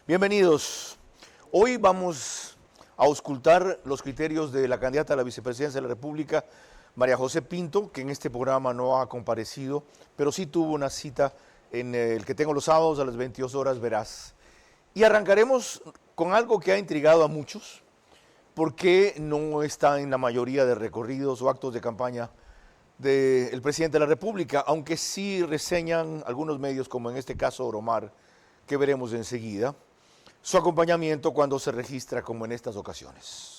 Bienvenidos. Hoy vamos a auscultar los criterios de la candidata a la vicepresidencia de la República, María José Pinto, que en este programa no ha comparecido, pero sí tuvo una cita en el que tengo los sábados a las 22 horas, verás. Y arrancaremos con algo que ha intrigado a muchos, porque no está en la mayoría de recorridos o actos de campaña del presidente de la República, aunque sí reseñan algunos medios, como en este caso Oromar, que veremos enseguida, su acompañamiento cuando se registra como en estas ocasiones.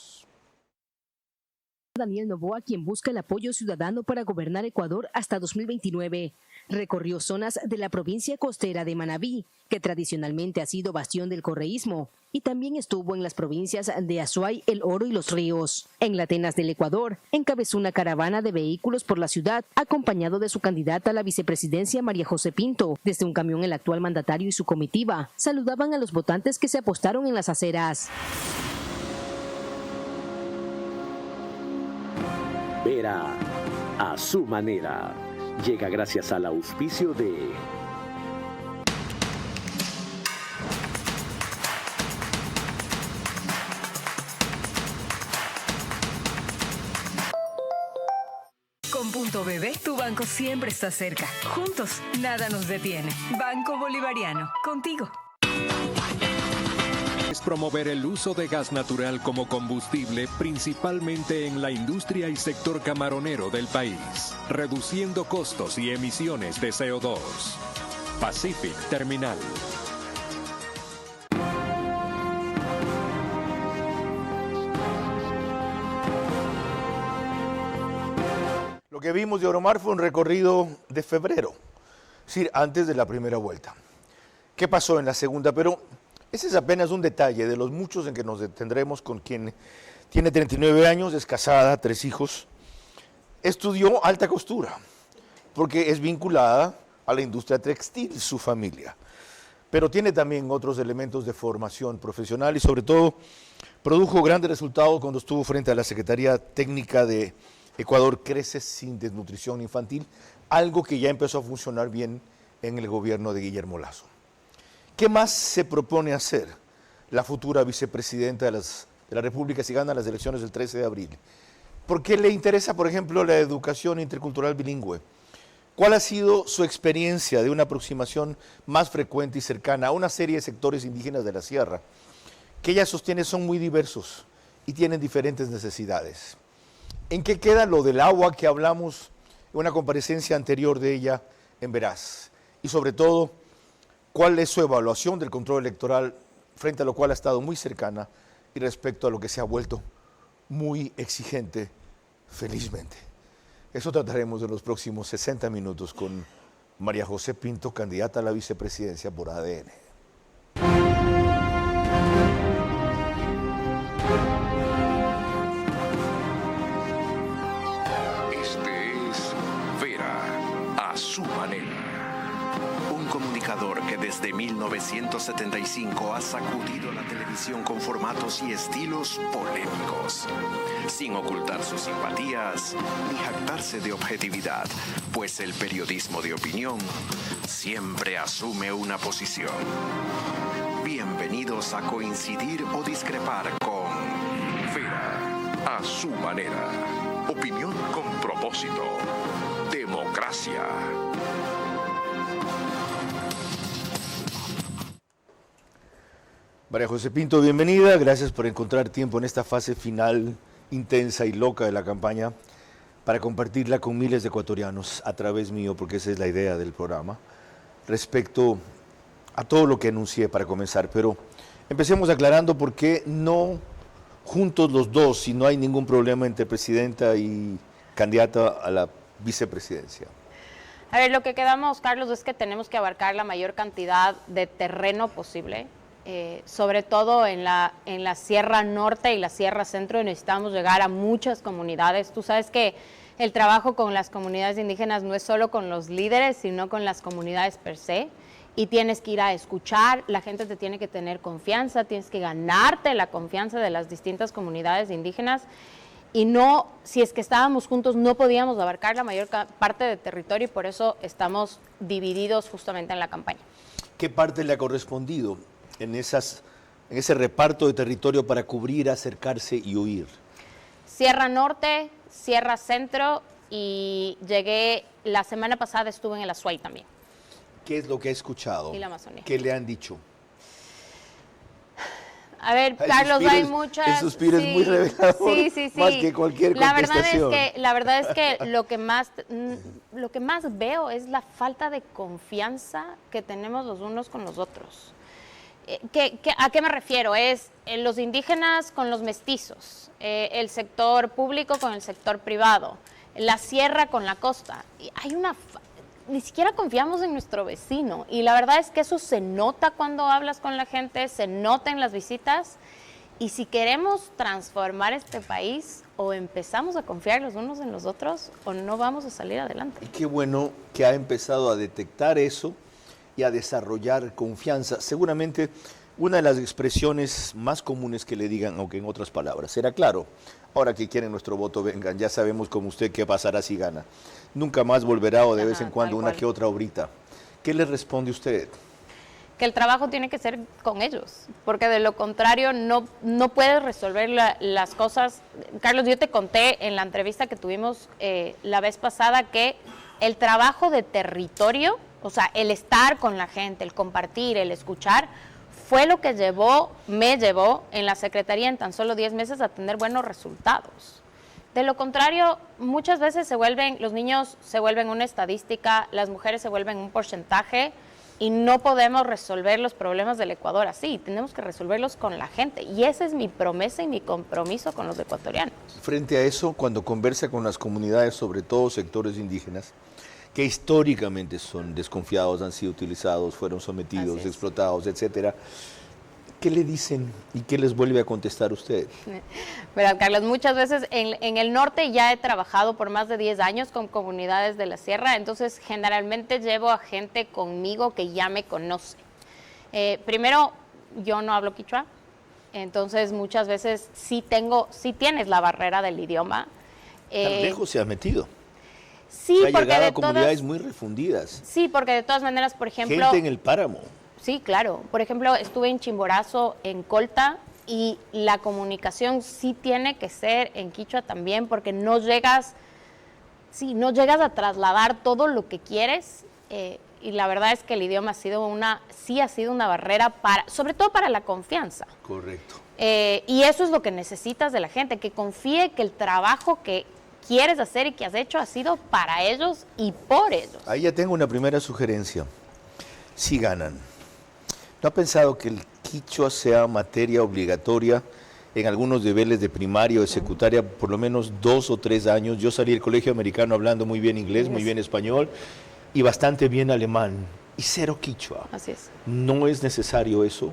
Daniel Noboa, quien busca el apoyo ciudadano para gobernar Ecuador hasta 2029. Recorrió zonas de la provincia costera de Manabí, que tradicionalmente ha sido bastión del correísmo, y también estuvo en las provincias de Azuay, El Oro y Los Ríos. En la Atenas del Ecuador, encabezó una caravana de vehículos por la ciudad, acompañado de su candidata a la vicepresidencia, María José Pinto. Desde un camión, el actual mandatario y su comitiva saludaban a los votantes que se apostaron en las aceras. Vera a su manera. Llega gracias al auspicio de Con Punto BB, tu banco siempre está cerca. Juntos, nada nos detiene. Banco Bolivariano, contigo. Es promover el uso de gas natural como combustible, principalmente en la industria y sector camaronero del país, reduciendo costos y emisiones de CO2. Pacific Terminal. Lo que vimos de Oromar fue un recorrido de febrero, es decir, antes de la primera vuelta. ¿Qué pasó en la segunda? Pero ese es apenas un detalle de los muchos en que nos detendremos con quien tiene 39 años, es casada, 3 hijos, estudió alta costura, porque es vinculada a la industria textil, su familia, pero tiene también otros elementos de formación profesional y sobre todo produjo grandes resultados cuando estuvo frente a la Secretaría Técnica de Ecuador Crece sin Desnutrición Infantil, algo que ya empezó a funcionar bien en el gobierno de Guillermo Lasso. ¿Qué más se propone hacer la futura vicepresidenta de la República si gana las elecciones del 13 de abril? ¿Por qué le interesa, por ejemplo, la educación intercultural bilingüe? ¿Cuál ha sido su experiencia de una aproximación más frecuente y cercana a una serie de sectores indígenas de la sierra, que ella sostiene son muy diversos y tienen diferentes necesidades? ¿En qué queda lo del agua que hablamos en una comparecencia anterior de ella en Veraz? Y sobre todo, ¿cuál es su evaluación del control electoral, frente a lo cual ha estado muy cercana y respecto a lo que se ha vuelto muy exigente, felizmente? Eso trataremos en los próximos 60 minutos con María José Pinto, candidata a la vicepresidencia por ADN. Este es Vera a su manera. Un comunicador que desde 1975 ha sacudido la televisión con formatos y estilos polémicos, sin ocultar sus simpatías ni jactarse de objetividad, pues el periodismo de opinión siempre asume una posición. Bienvenidos a coincidir o discrepar con Vera a su manera. Opinión con propósito. Democracia. María José Pinto, bienvenida. Gracias por encontrar tiempo en esta fase final intensa y loca de la campaña para compartirla con miles de ecuatorianos a través mío, porque esa es la idea del programa, respecto a todo lo que anuncié para comenzar. Pero empecemos aclarando por qué no juntos los dos, si no hay ningún problema entre presidenta y candidata a la vicepresidencia. A ver, lo que quedamos, Carlos, es que tenemos que abarcar la mayor cantidad de terreno posible. Sobre todo en la Sierra Norte y la Sierra Centro, necesitamos llegar a muchas comunidades. Tú sabes que el trabajo con las comunidades indígenas no es solo con los líderes, sino con las comunidades per se, y tienes que ir a escuchar, la gente te tiene que tener confianza, tienes que ganarte la confianza de las distintas comunidades indígenas, y no, si es que estábamos juntos, no podíamos abarcar la mayor parte del territorio, y por eso estamos divididos justamente en la campaña. ¿Qué parte le ha correspondido en ese reparto de territorio para cubrir, acercarse y huir? Sierra Norte, Sierra Centro y llegué, la semana pasada estuve en el Azuay también. ¿Qué es lo que ha escuchado? Y la Amazonía. ¿Qué le han dicho? A ver, El Carlos, suspiro hay es- muchas... el suspiro es muy revelador, Sí. más que cualquier La contestación. verdad es que lo que más veo es la falta de confianza que tenemos los unos con los otros. ¿A qué me refiero? Es los indígenas con los mestizos, el sector público con el sector privado, la sierra con la costa. Y ni siquiera confiamos en nuestro vecino. Y la verdad es que eso se nota cuando hablas con la gente, se nota en las visitas. Y si queremos transformar este país, o empezamos a confiar los unos en los otros, o no vamos a salir adelante. Y qué bueno que ha empezado a detectar eso y a desarrollar confianza. Seguramente una de las expresiones más comunes que le digan, aunque en otras palabras, será claro, ahora que quieren nuestro voto, vengan, ya sabemos como usted qué pasará si gana. Nunca más volverá o de vez en cuando tal una cual. que otra obrita. ¿Qué le responde usted? Que el trabajo tiene que ser con ellos, porque de lo contrario no puedes resolver las cosas. Carlos, yo te conté en la entrevista que tuvimos la vez pasada que el trabajo de territorio, o sea, el estar con la gente, el compartir, el escuchar, fue lo que me llevó en la Secretaría en tan solo 10 meses a tener buenos resultados. De lo contrario, muchas veces los niños se vuelven una estadística, las mujeres se vuelven un porcentaje y no podemos resolver los problemas del Ecuador así, tenemos que resolverlos con la gente y esa es mi promesa y mi compromiso con los ecuatorianos. Frente a eso, cuando conversa con las comunidades, sobre todo sectores indígenas, que históricamente son desconfiados, han sido utilizados, fueron sometidos, Así es. explotados, etcétera, ¿qué le dicen y qué les vuelve a contestar usted? Verá, Carlos, muchas veces en el norte ya he trabajado por más de 10 años con comunidades de la sierra, entonces generalmente llevo a gente conmigo que ya me conoce. Primero, yo no hablo quichua, entonces muchas veces sí tienes la barrera del idioma. Tan lejos se ha metido. Sí, Ha porque llegado de a comunidades todas, muy refundidas. sí, porque de todas maneras, por ejemplo, Gente en el páramo. sí, claro. Por ejemplo, estuve en Chimborazo, en Colta, y la comunicación sí tiene que ser en quichua también, porque no llegas a trasladar todo lo que quieres. Y la verdad es que el idioma ha sido una barrera sobre todo para la confianza. Correcto. Y eso es lo que necesitas de la gente, que confíe que el trabajo que quieres hacer y que has hecho ha sido para ellos y por ellos. Ahí ya tengo una primera sugerencia. Si ganan, ¿no ha pensado que el quichua sea materia obligatoria en algunos niveles de primaria o de secundaria por lo menos 2 o 3 años? Yo salí del colegio americano hablando muy bien inglés, muy bien español y bastante bien alemán. Y cero quichua. Así es. ¿No es necesario eso?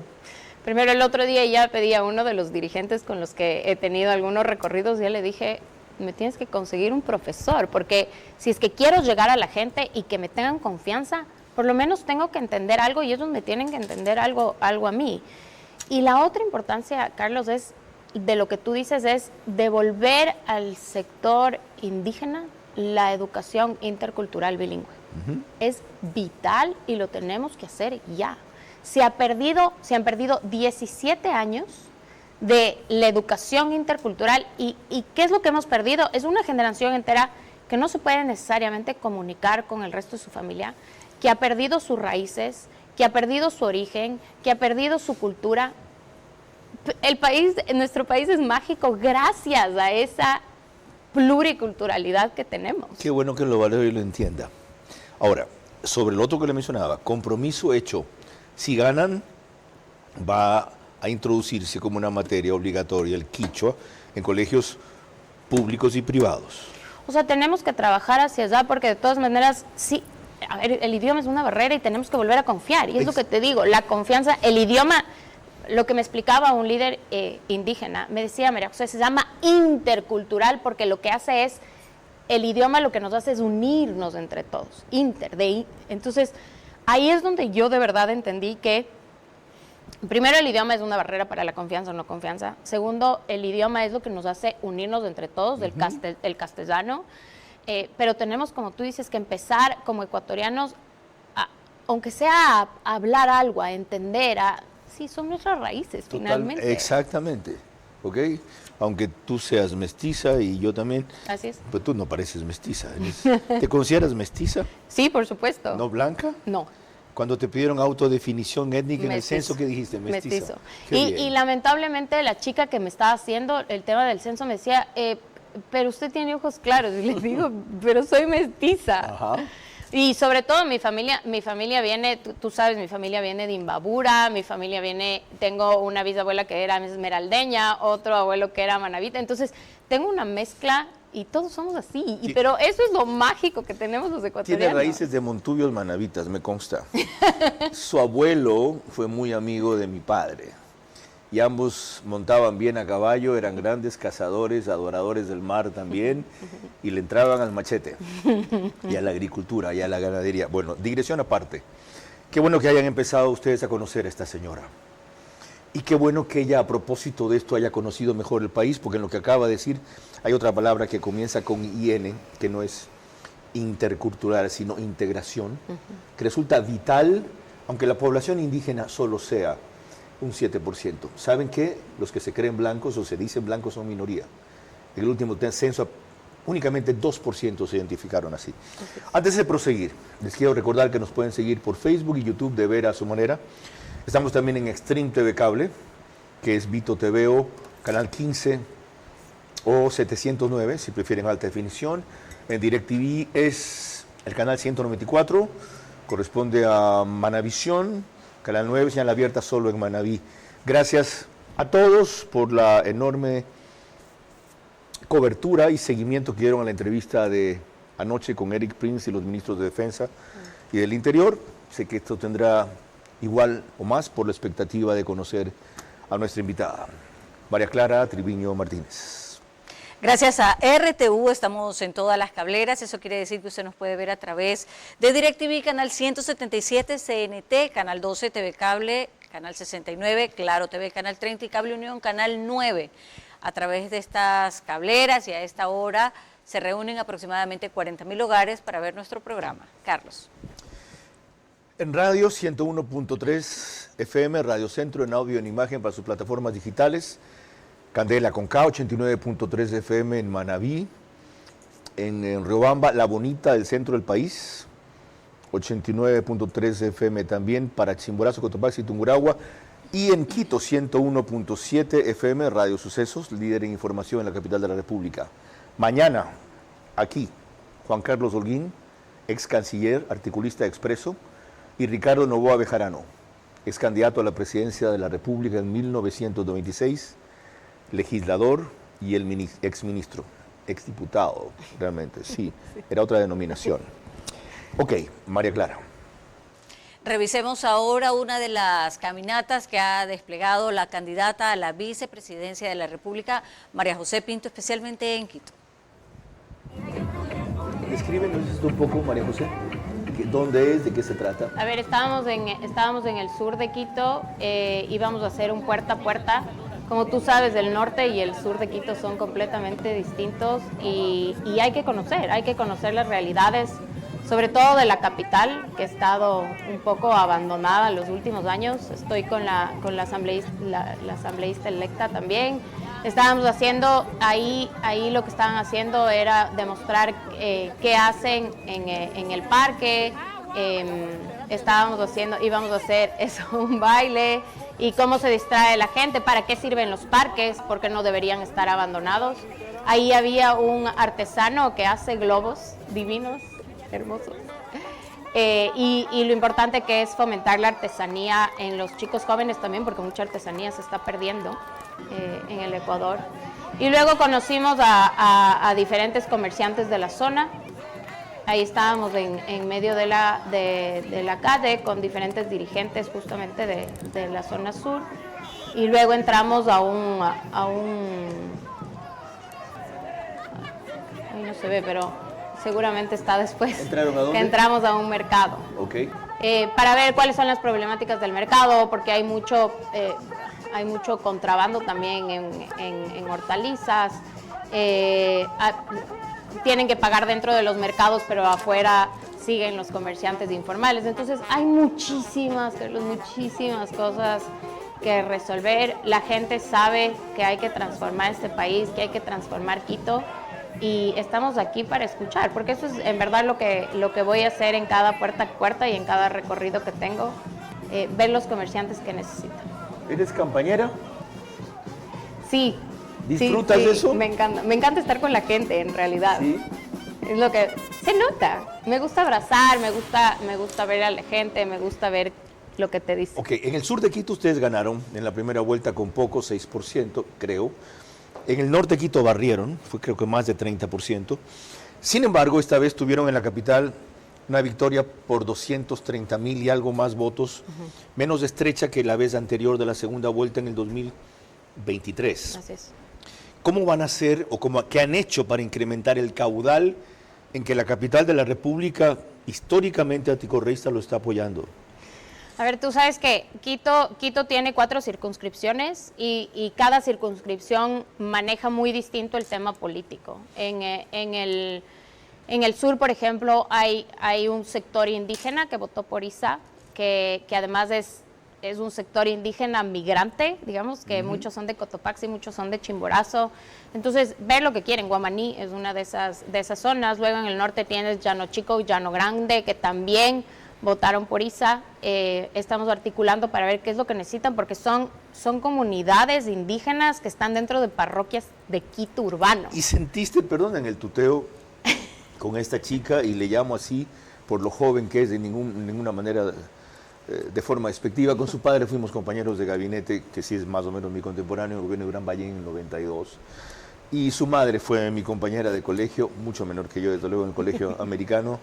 Primero, el otro día ya pedí a uno de los dirigentes con los que he tenido algunos recorridos, ya le dije, me tienes que conseguir un profesor, porque si es que quiero llegar a la gente y que me tengan confianza, por lo menos tengo que entender algo y ellos me tienen que entender algo a mí. Y la otra importancia, Carlos, es de lo que tú dices, es devolver al sector indígena la educación intercultural bilingüe. Es vital y lo tenemos que hacer ya. Se han perdido 17 años de la educación intercultural y ¿qué es lo que hemos perdido? Es una generación entera que no se puede necesariamente comunicar con el resto de su familia, que ha perdido sus raíces, que ha perdido su origen, que ha perdido su cultura. Nuestro país es mágico gracias a esa pluriculturalidad que tenemos. Qué bueno que lo valore y lo entienda. Ahora, sobre lo otro que le mencionaba, compromiso hecho. Si ganan, va a introducirse como una materia obligatoria el quichua en colegios públicos y privados. O sea, tenemos que trabajar hacia allá porque de todas maneras, sí, a ver, el idioma es una barrera y tenemos que volver a confiar. Y es lo que te digo, la confianza, el idioma, lo que me explicaba un líder indígena, me decía, María José, se llama intercultural porque lo que hace es, el idioma lo que nos hace es unirnos entre todos, entonces, ahí es donde yo de verdad entendí que, primero, el idioma es una barrera para la confianza o no confianza. Segundo, el idioma es lo que nos hace unirnos entre todos, el castellano. Pero tenemos, como tú dices, que empezar como ecuatorianos, aunque sea a hablar algo, a entender, Sí, son nuestras raíces, finalmente. Exactamente, ¿ok? Aunque tú seas mestiza y yo también. Así es. Pues tú no pareces mestiza. ¿Te consideras mestiza? Sí, por supuesto. ¿No blanca? No. Cuando te pidieron autodefinición étnica en el Mestizo. censo, ¿qué dijiste? Mestiza. Mestizo. Qué Y bien. lamentablemente la chica que me estaba haciendo el tema del censo me decía, pero usted tiene ojos claros. Y le digo, pero soy mestiza. Ajá. Y sobre todo mi familia viene, tú sabes, mi familia viene de Imbabura, mi familia viene, tengo una bisabuela que era esmeraldeña, otro abuelo que era manabita, entonces tengo una mezcla y todos somos así, Sí. pero eso es lo mágico que tenemos los ecuatorianos. Tiene raíces de Montubios manavitas, me consta. Su abuelo fue muy amigo de mi padre y ambos montaban bien a caballo, eran grandes cazadores, adoradores del mar también, y le entraban al machete y a la agricultura y a la ganadería. Bueno, digresión aparte. Qué bueno que hayan empezado ustedes a conocer a esta señora. Y qué bueno que ella, a propósito de esto, haya conocido mejor el país, porque en lo que acaba de decir hay otra palabra que comienza con IN, que no es intercultural, sino integración, que resulta vital, aunque la población indígena solo sea un 7%. ¿Saben qué? Los que se creen blancos o se dicen blancos son minoría. En el último censo únicamente 2% se identificaron así. Antes de proseguir, les quiero recordar que nos pueden seguir por Facebook y YouTube de Vera a su manera. Estamos también en Extreme TV Cable, que es Vito TVO, canal 15 o 709, si prefieren alta definición. En DirecTV es el canal 194, corresponde a Manavisión, canal 9, señal abierta solo en Manabí. Gracias a todos por la enorme cobertura y seguimiento que dieron a la entrevista de anoche con Eric Prince y los ministros de Defensa y del Interior. Sé que esto tendrá igual o más por la expectativa de conocer a nuestra invitada, María Clara Triviño Martínez. Gracias a RTV estamos en todas las cableras, eso quiere decir que usted nos puede ver a través de DirecTV, canal 177, CNT, canal 12, TV Cable, canal 69, Claro TV, canal 30 y Cable Unión, canal 9. A través de estas cableras y a esta hora se reúnen aproximadamente 40.000 hogares para ver nuestro programa. Carlos. En radio 101.3 FM, Radio Centro en audio y en imagen para sus plataformas digitales. Candela con K, 89.3 FM en Manabí. En Riobamba, La Bonita, del centro del país. 89.3 FM también para Chimborazo, Cotopaxi y Tungurahua. Y en Quito, 101.7 FM, Radio Sucesos, líder en información en la capital de la República. Mañana, aquí, Juan Carlos Holguín, ex canciller, articulista de Expreso, y Ricardo Noboa Bejarano, ex candidato a la presidencia de la República en 1996, legislador y el exministro, exdiputado, realmente, sí, era otra denominación. Ok, María Clara. Revisemos ahora una de las caminatas que ha desplegado la candidata a la vicepresidencia de la República, María José Pinto, especialmente en Quito. Descríbenos esto un poco, María José. ¿Dónde es? ¿De qué se trata? A ver, estábamos en el sur de Quito, íbamos a hacer un puerta a puerta. Como tú sabes, el norte y el sur de Quito son completamente distintos y hay que conocer las realidades, sobre todo de la capital, que ha estado un poco abandonada en los últimos años. Estoy con la asambleísta electa también. Estábamos haciendo, ahí lo que estaban haciendo era demostrar qué hacen en el parque. Íbamos a hacer eso, un baile, y cómo se distrae la gente, para qué sirven los parques, porque no deberían estar abandonados. Ahí había un artesano que hace globos divinos, hermosos. Y lo importante que es fomentar la artesanía en los chicos jóvenes también, porque mucha artesanía se está perdiendo en el Ecuador. Y luego conocimos a diferentes comerciantes de la zona. Ahí estábamos en medio de la calle con diferentes dirigentes justamente de la zona sur. Y luego entramos a un ahí no se ve, pero seguramente está después. ¿Entraron a dónde? Que entramos a un mercado. Ok. Para ver cuáles son las problemáticas del mercado, porque hay mucho contrabando también en hortalizas. Tienen que pagar dentro de los mercados, pero afuera siguen los comerciantes informales. Entonces hay muchísimas cosas que resolver. La gente sabe que hay que transformar este país, que hay que transformar Quito, y estamos aquí para escuchar, porque eso es en verdad lo que voy a hacer en cada puerta a puerta y en cada recorrido que tengo, ver los comerciantes que necesitan. ¿Eres campañera? Sí. ¿Disfrutas de eso? Me encanta estar con la gente, en realidad. Sí. Es lo que se nota. Me gusta abrazar, me gusta ver a la gente, me gusta ver lo que te dice. Ok, en el sur de Quito ustedes ganaron en la primera vuelta con poco, 6%, creo. En el norte de Quito barrieron, fue creo que más de 30%. Sin embargo, esta vez tuvieron en la capital una victoria por 230,000 y algo más votos, menos estrecha que la vez anterior de la segunda vuelta en el 2023. Así es. ¿Cómo van a hacer o qué han hecho para incrementar el caudal en que la capital de la República históricamente anticorreísta lo está apoyando? A ver, tú sabes que Quito tiene 4 circunscripciones y cada circunscripción maneja muy distinto el tema político. En el sur, por ejemplo, hay un sector indígena que votó por ISA, que además es un sector indígena migrante, digamos, que muchos son de Cotopaxi, muchos son de Chimborazo. Entonces, ver lo que quieren. Guamaní es una de esas zonas. Luego en el norte tienes Llano Chico y Llano Grande, que también votaron por ISA. Estamos articulando para ver qué es lo que necesitan, porque son comunidades indígenas que están dentro de parroquias de Quito urbano. ¿Y sentiste, perdón, en el tuteo con esta chica, y le llamo así por lo joven que es, de ninguna manera de forma despectiva, con su padre fuimos compañeros de gabinete, que sí es más o menos mi contemporáneo, en el gobierno de Gran Valle en el 92, y su madre fue mi compañera de colegio, mucho menor que yo, desde luego, en el colegio americano.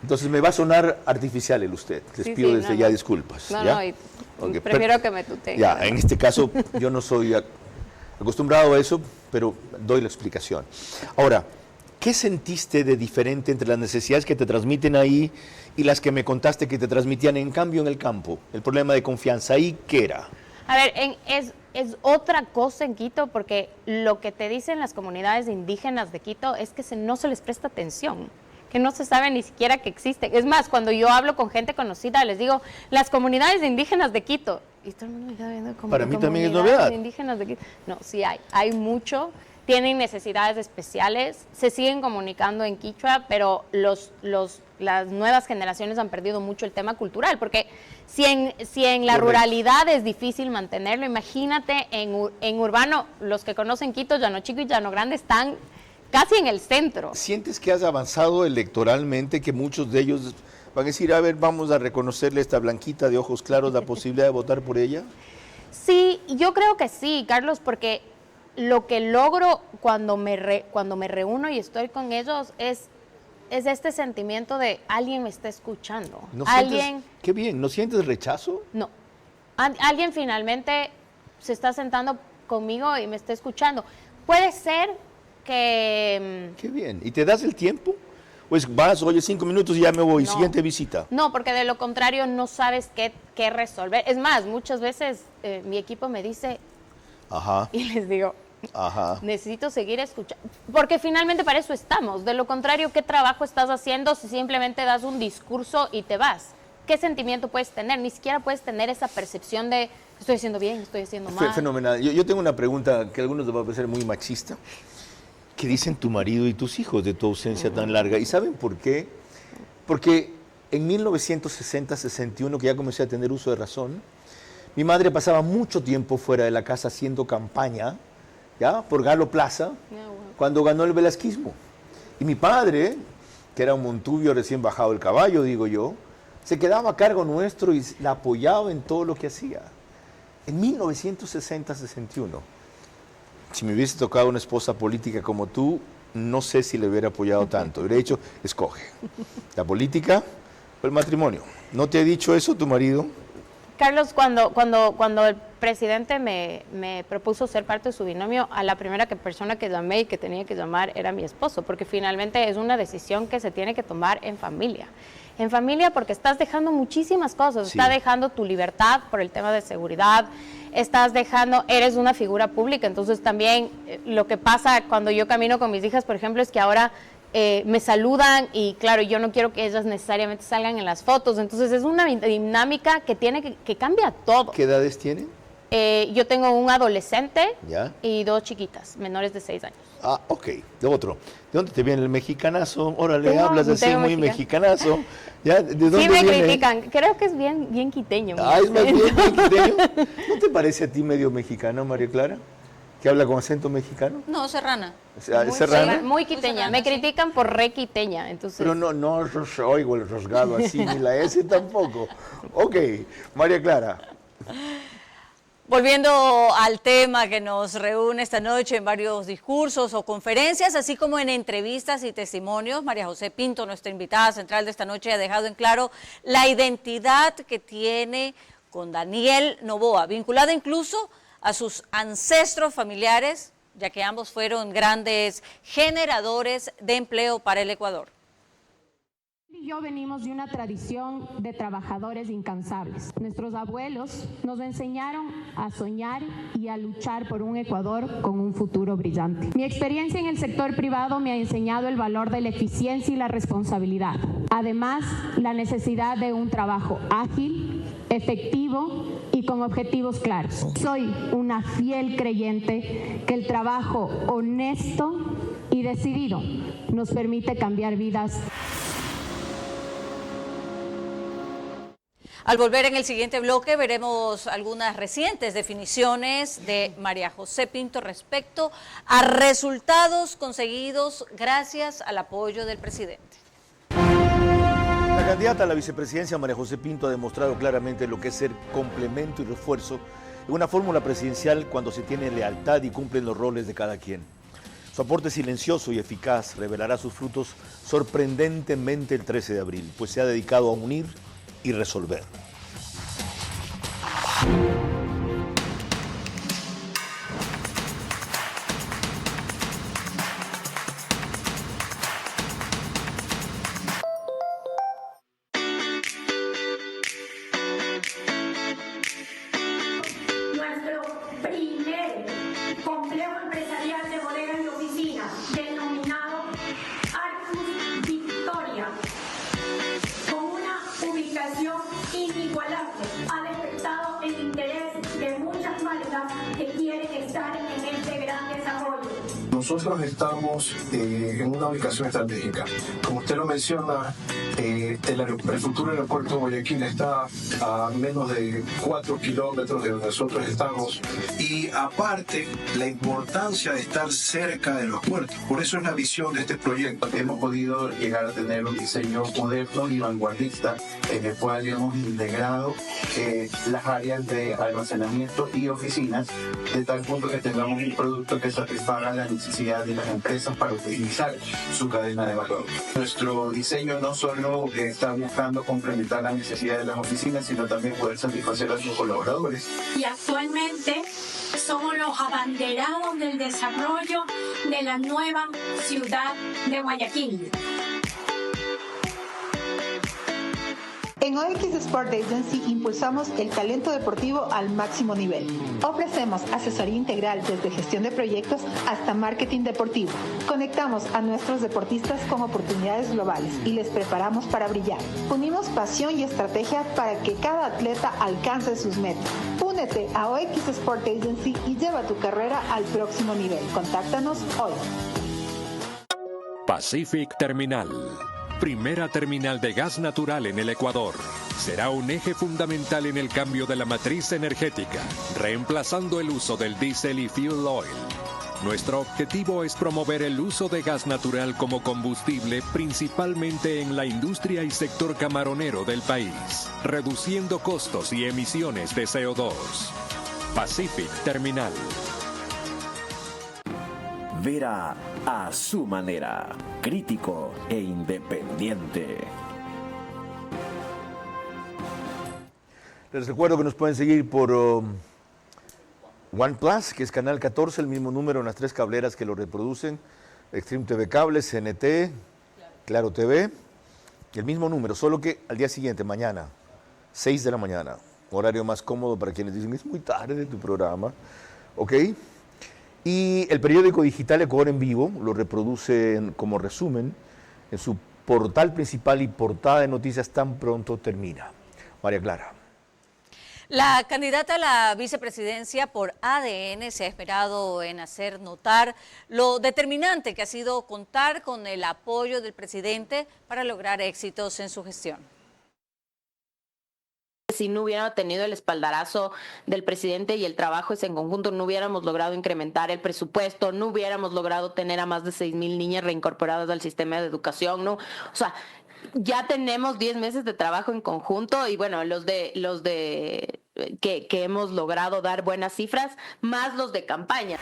Entonces me va a sonar artificial el usted, les pido desde ya disculpas. No, ¿ya? no, y Okay, prefiero que me tutee. Ya, en este caso yo no soy acostumbrado a eso, pero doy la explicación. Ahora, ¿qué sentiste de diferente entre las necesidades que te transmiten ahí y las que me contaste que te transmitían en cambio en el campo? El problema de confianza, ¿ahí qué era? A ver, es otra cosa en Quito, porque lo que te dicen las comunidades indígenas de Quito es que no se les presta atención, que no se sabe ni siquiera que existen. Es más, cuando yo hablo con gente conocida, les digo, las comunidades indígenas de Quito, y todo el mundo me está viendo como para mí también es comunidades novedad. Indígenas de Quito. No, sí hay mucho. Tienen necesidades especiales, se siguen comunicando en quichua, pero las nuevas generaciones han perdido mucho el tema cultural, porque si en la ruralidad es difícil mantenerlo, imagínate en urbano. Los que conocen Quito, Llano Chico y Llano Grande están casi en el centro. ¿Sientes que has avanzado electoralmente, que muchos de ellos van a decir, a ver, vamos a reconocerle a esta blanquita de ojos claros la posibilidad de votar por ella? Sí, yo creo que sí, Carlos, porque lo que logro cuando me reúno y estoy con ellos es este sentimiento de alguien me está escuchando. ¿No alguien sientes, qué bien, ¿no sientes rechazo? No. Alguien finalmente se está sentando conmigo y me está escuchando. Puede ser que... Qué bien. ¿Y te das el tiempo? Pues vas, oye, 5 minutos y ya me voy, siguiente visita. No, porque de lo contrario no sabes qué resolver. Es más, muchas veces mi equipo me dice, ajá, y les digo, ajá, necesito seguir escuchando, porque finalmente para eso estamos. De lo contrario, ¿qué trabajo estás haciendo si simplemente das un discurso y te vas? ¿Qué sentimiento puedes tener? Ni siquiera puedes tener esa percepción de estoy haciendo bien, estoy haciendo mal. Fenomenal. Yo tengo una pregunta que a algunos les va a parecer muy machista. ¿Qué dicen tu marido y tus hijos de tu ausencia tan larga? ¿Y saben por qué? Porque en 1960-61, que ya comencé a tener uso de razón, mi madre pasaba mucho tiempo fuera de la casa haciendo campaña, ¿ya? Por Galo Plaza, cuando ganó el velasquismo. Y mi padre, que era un montubio recién bajado del caballo, digo yo, se quedaba a cargo nuestro y la apoyaba en todo lo que hacía. En 1960-61, si me hubiese tocado una esposa política como tú, no sé si le hubiera apoyado tanto. Hubiera dicho, escoge, la política o el matrimonio. ¿No te ha dicho eso tu marido? Carlos, cuando el presidente me propuso ser parte de su binomio, a la primera persona que llamé y que tenía que llamar era mi esposo, porque finalmente es una decisión que se tiene que tomar en familia. En familia, porque estás dejando muchísimas cosas, estás dejando tu libertad por el tema de seguridad, eres una figura pública, entonces también lo que pasa cuando yo camino con mis hijas, por ejemplo, es que ahora me saludan y claro, yo no quiero que ellas necesariamente salgan en las fotos, entonces es una dinámica que cambia todo. ¿Qué edades tienen? Yo tengo un adolescente ¿Ya? y 2 chiquitas, menores de 6 años. Ah, ok. De otro. ¿De dónde te viene el mexicanazo? Órale, Tengo- hablas así tengo muy mexicano. mexicanazo. ¿Ya? ¿De dónde Sí me viene? critican, creo que es bien quiteño. mi Ah, es más bien acento. quiteño. ¿No te parece a ti medio mexicano, María Clara? ¿Que habla con acento mexicano? No, serrana. O sea, Muy ¿serrana? Muy quiteña, me critican por re quiteña, entonces... Pero no oigo el rasgado así, ni la S tampoco. Ok, María Clara. Volviendo al tema que nos reúne esta noche en varios discursos o conferencias, así como en entrevistas y testimonios, María José Pinto, nuestra invitada central de esta noche, ha dejado en claro la identidad que tiene con Daniel Noboa, vinculada incluso a sus ancestros familiares, ya que ambos fueron grandes generadores de empleo para el Ecuador. Y yo venimos de una tradición de trabajadores incansables. Nuestros abuelos nos enseñaron a soñar y a luchar por un Ecuador con un futuro brillante. Mi experiencia en el sector privado me ha enseñado el valor de la eficiencia y la responsabilidad. Además, la necesidad de un trabajo ágil, efectivo y con objetivos claros. Soy una fiel creyente que el trabajo honesto y decidido nos permite cambiar vidas. Al volver en el siguiente bloque veremos algunas recientes definiciones de María José Pinto respecto a resultados conseguidos gracias al apoyo del presidente. La candidata a la vicepresidencia, María José Pinto, ha demostrado claramente lo que es ser complemento y refuerzo en una fórmula presidencial cuando se tiene lealtad y cumplen los roles de cada quien. Su aporte silencioso y eficaz revelará sus frutos sorprendentemente el 13 de abril, pues se ha dedicado a unir y resolver. Nuestro primer complejo empresarial de bodegas y oficinas, denominado Arcus Victoria, con una ubicación inigualable, ha despertado el interés de muchas marcas que quieren estar en este gran desarrollo. Nosotros estamos en una ubicación estratégica. Como usted lo menciona, el futuro aeropuerto de Guayaquil está a menos de 4 kilómetros de donde nosotros estamos. Y aparte, la importancia de estar cerca de los puertos. Por eso es la visión de este proyecto. Hemos podido llegar a tener un diseño moderno y vanguardista en el cual hemos integrado las áreas de almacenamiento y oficinas de tal punto que tengamos un producto que satisfaga la necesidad de las empresas para utilizar su cadena de valor. Nuestro diseño no solo está buscando complementar las necesidades de las oficinas, sino también poder satisfacer a sus colaboradores. Y actualmente somos los abanderados del desarrollo de la nueva ciudad de Guayaquil. En OX Sport Agency impulsamos el talento deportivo al máximo nivel. Ofrecemos asesoría integral desde gestión de proyectos hasta marketing deportivo. Conectamos a nuestros deportistas con oportunidades globales y les preparamos para brillar. Unimos pasión y estrategia para que cada atleta alcance sus metas. Únete a OX Sport Agency y lleva tu carrera al próximo nivel. Contáctanos hoy. Pacific Terminal. Primera terminal de gas natural en el Ecuador. Será un eje fundamental en el cambio de la matriz energética, reemplazando el uso del diésel y fuel oil. Nuestro objetivo es promover el uso de gas natural como combustible, principalmente en la industria y sector camaronero del país, reduciendo costos y emisiones de CO2. Pacific Terminal. Vera a su manera, crítico e independiente. Les recuerdo que nos pueden seguir por OnePlus, que es canal 14, el mismo número en las 3 cableras que lo reproducen, Extreme TV Cable, CNT, Claro TV, el mismo número, solo que al día siguiente, mañana, 6 de la mañana, horario más cómodo para quienes dicen, es muy tarde tu programa, ¿ok? Y el periódico digital Ecuador en Vivo lo reproduce como resumen en su portal principal y portada de noticias tan pronto termina. María Clara. La candidata a la vicepresidencia por ADN se ha esperado en hacer notar lo determinante que ha sido contar con el apoyo del presidente para lograr éxitos en su gestión. Si no hubiera tenido el espaldarazo del presidente y el trabajo ese en conjunto, no hubiéramos logrado incrementar el presupuesto, no hubiéramos logrado tener a más de 6,000 niñas reincorporadas al sistema de educación, ¿no? O sea, ya tenemos 10 meses de trabajo en conjunto y bueno, los de que hemos logrado dar buenas cifras, más los de campaña.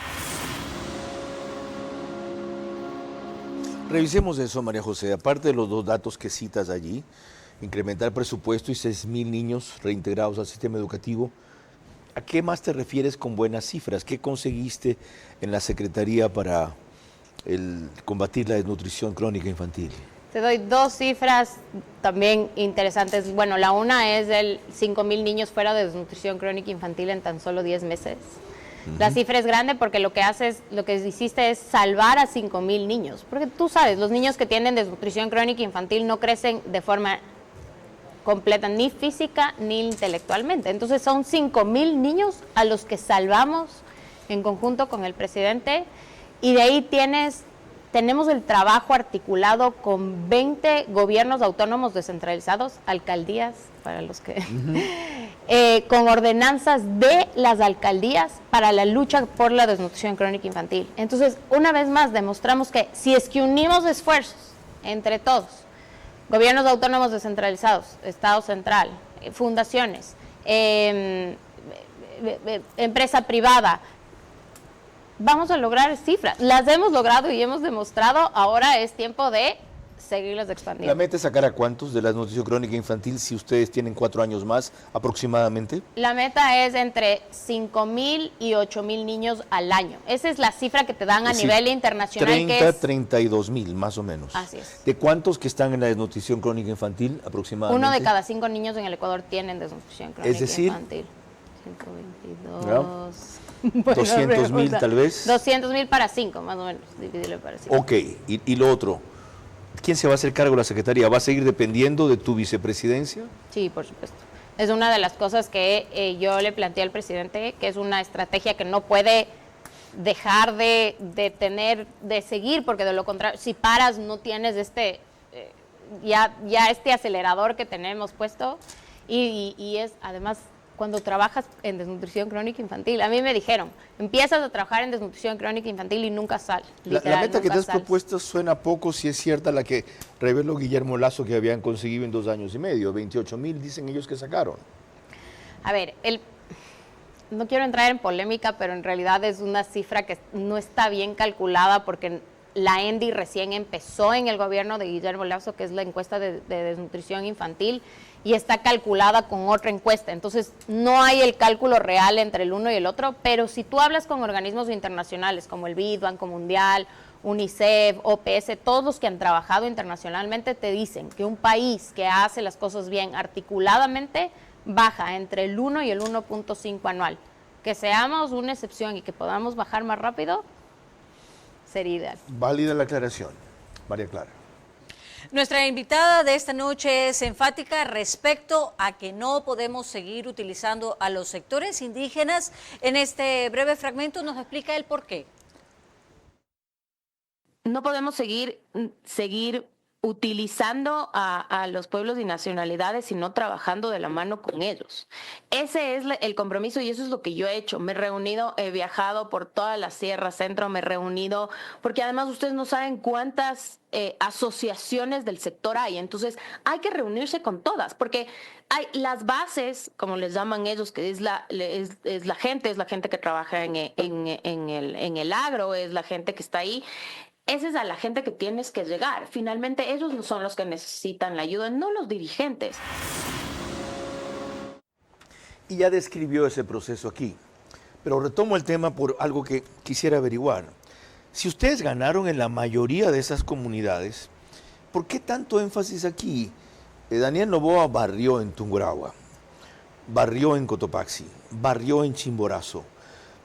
Revisemos eso, María José. Aparte de los dos datos que citas allí, incrementar presupuesto y 6,000 niños reintegrados al sistema educativo, ¿a qué más te refieres con buenas cifras? ¿Qué conseguiste en la Secretaría para combatir la desnutrición crónica infantil? Te doy dos cifras también interesantes. Bueno, la una es el 5,000 niños fuera de desnutrición crónica infantil en tan solo 10 meses. La cifra es grande porque lo que hiciste es salvar a 5,000 niños. Porque tú sabes, los niños que tienen desnutrición crónica infantil no crecen de forma completa, ni física ni intelectualmente. Entonces son 5,000 niños a los que salvamos en conjunto con el presidente, y de ahí tenemos el trabajo articulado con 20 gobiernos autónomos descentralizados, alcaldías, para los que... con ordenanzas de las alcaldías para la lucha por la desnutrición crónica infantil. Entonces, una vez más, demostramos que si es que unimos esfuerzos entre todos, gobiernos autónomos descentralizados, Estado central, fundaciones, empresa privada, vamos a lograr cifras. Las hemos logrado y hemos demostrado, ahora es tiempo de seguirlas expandiendo. ¿La meta es sacar a cuántos de la desnutrición crónica infantil si ustedes tienen 4 años más aproximadamente? La meta es entre 5,000 y 8,000 niños al año. Esa es la cifra que te dan a nivel internacional. 32,000 más o menos. Así es. ¿De cuántos que están en la desnutrición crónica infantil aproximadamente? 1 de cada 5 niños en el Ecuador tienen desnutrición crónica infantil. 122... Bueno, 200,000 tal vez. 200,000 para 5, más o menos, divídelo para 5. Ok, y lo otro, ¿quién se va a hacer cargo de la Secretaría? ¿Va a seguir dependiendo de tu vicepresidencia? Sí, por supuesto. Es una de las cosas que yo le planteé al presidente, que es una estrategia que no puede dejar de seguir, porque de lo contrario, si paras no tienes este acelerador que tenemos puesto, y es además... Cuando trabajas en desnutrición crónica infantil, a mí me dijeron, empiezas a trabajar en desnutrición crónica infantil y nunca sales. La meta que te has propuesto suena poco, si es cierta la que reveló Guillermo Lasso que habían conseguido en 2 años y medio, 28,000 dicen ellos que sacaron. A ver, no quiero entrar en polémica, pero en realidad es una cifra que no está bien calculada porque la ENDI recién empezó en el gobierno de Guillermo Lasso, que es la encuesta de desnutrición infantil, y está calculada con otra encuesta. Entonces, no hay el cálculo real entre el uno y el otro, pero si tú hablas con organismos internacionales como el BID, Banco Mundial, UNICEF, OPS, todos los que han trabajado internacionalmente te dicen que un país que hace las cosas bien articuladamente baja entre el 1 y el 1.5 anual. Que seamos una excepción y que podamos bajar más rápido, sería ideal. Válida la aclaración, María Clara. Nuestra invitada de esta noche es enfática respecto a que no podemos seguir utilizando a los sectores indígenas. En este breve fragmento nos explica el por qué. No podemos seguir utilizando a los pueblos y nacionalidades y no trabajando de la mano con ellos. Ese es el compromiso y eso es lo que yo he hecho. Me he reunido, he viajado por toda la Sierra Centro, me he reunido, porque además ustedes no saben cuántas asociaciones del sector hay, entonces hay que reunirse con todas, porque hay las bases, como les llaman ellos, que es la gente que trabaja en el agro, es la gente que está ahí. Esa es a la gente que tienes que llegar. Finalmente, ellos no son los que necesitan la ayuda, no los dirigentes. Y ya describió ese proceso aquí, pero retomo el tema por algo que quisiera averiguar. Si ustedes ganaron en la mayoría de esas comunidades, ¿por qué tanto énfasis aquí? Daniel Noboa barrió en Tungurahua, barrió en Cotopaxi, barrió en Chimborazo.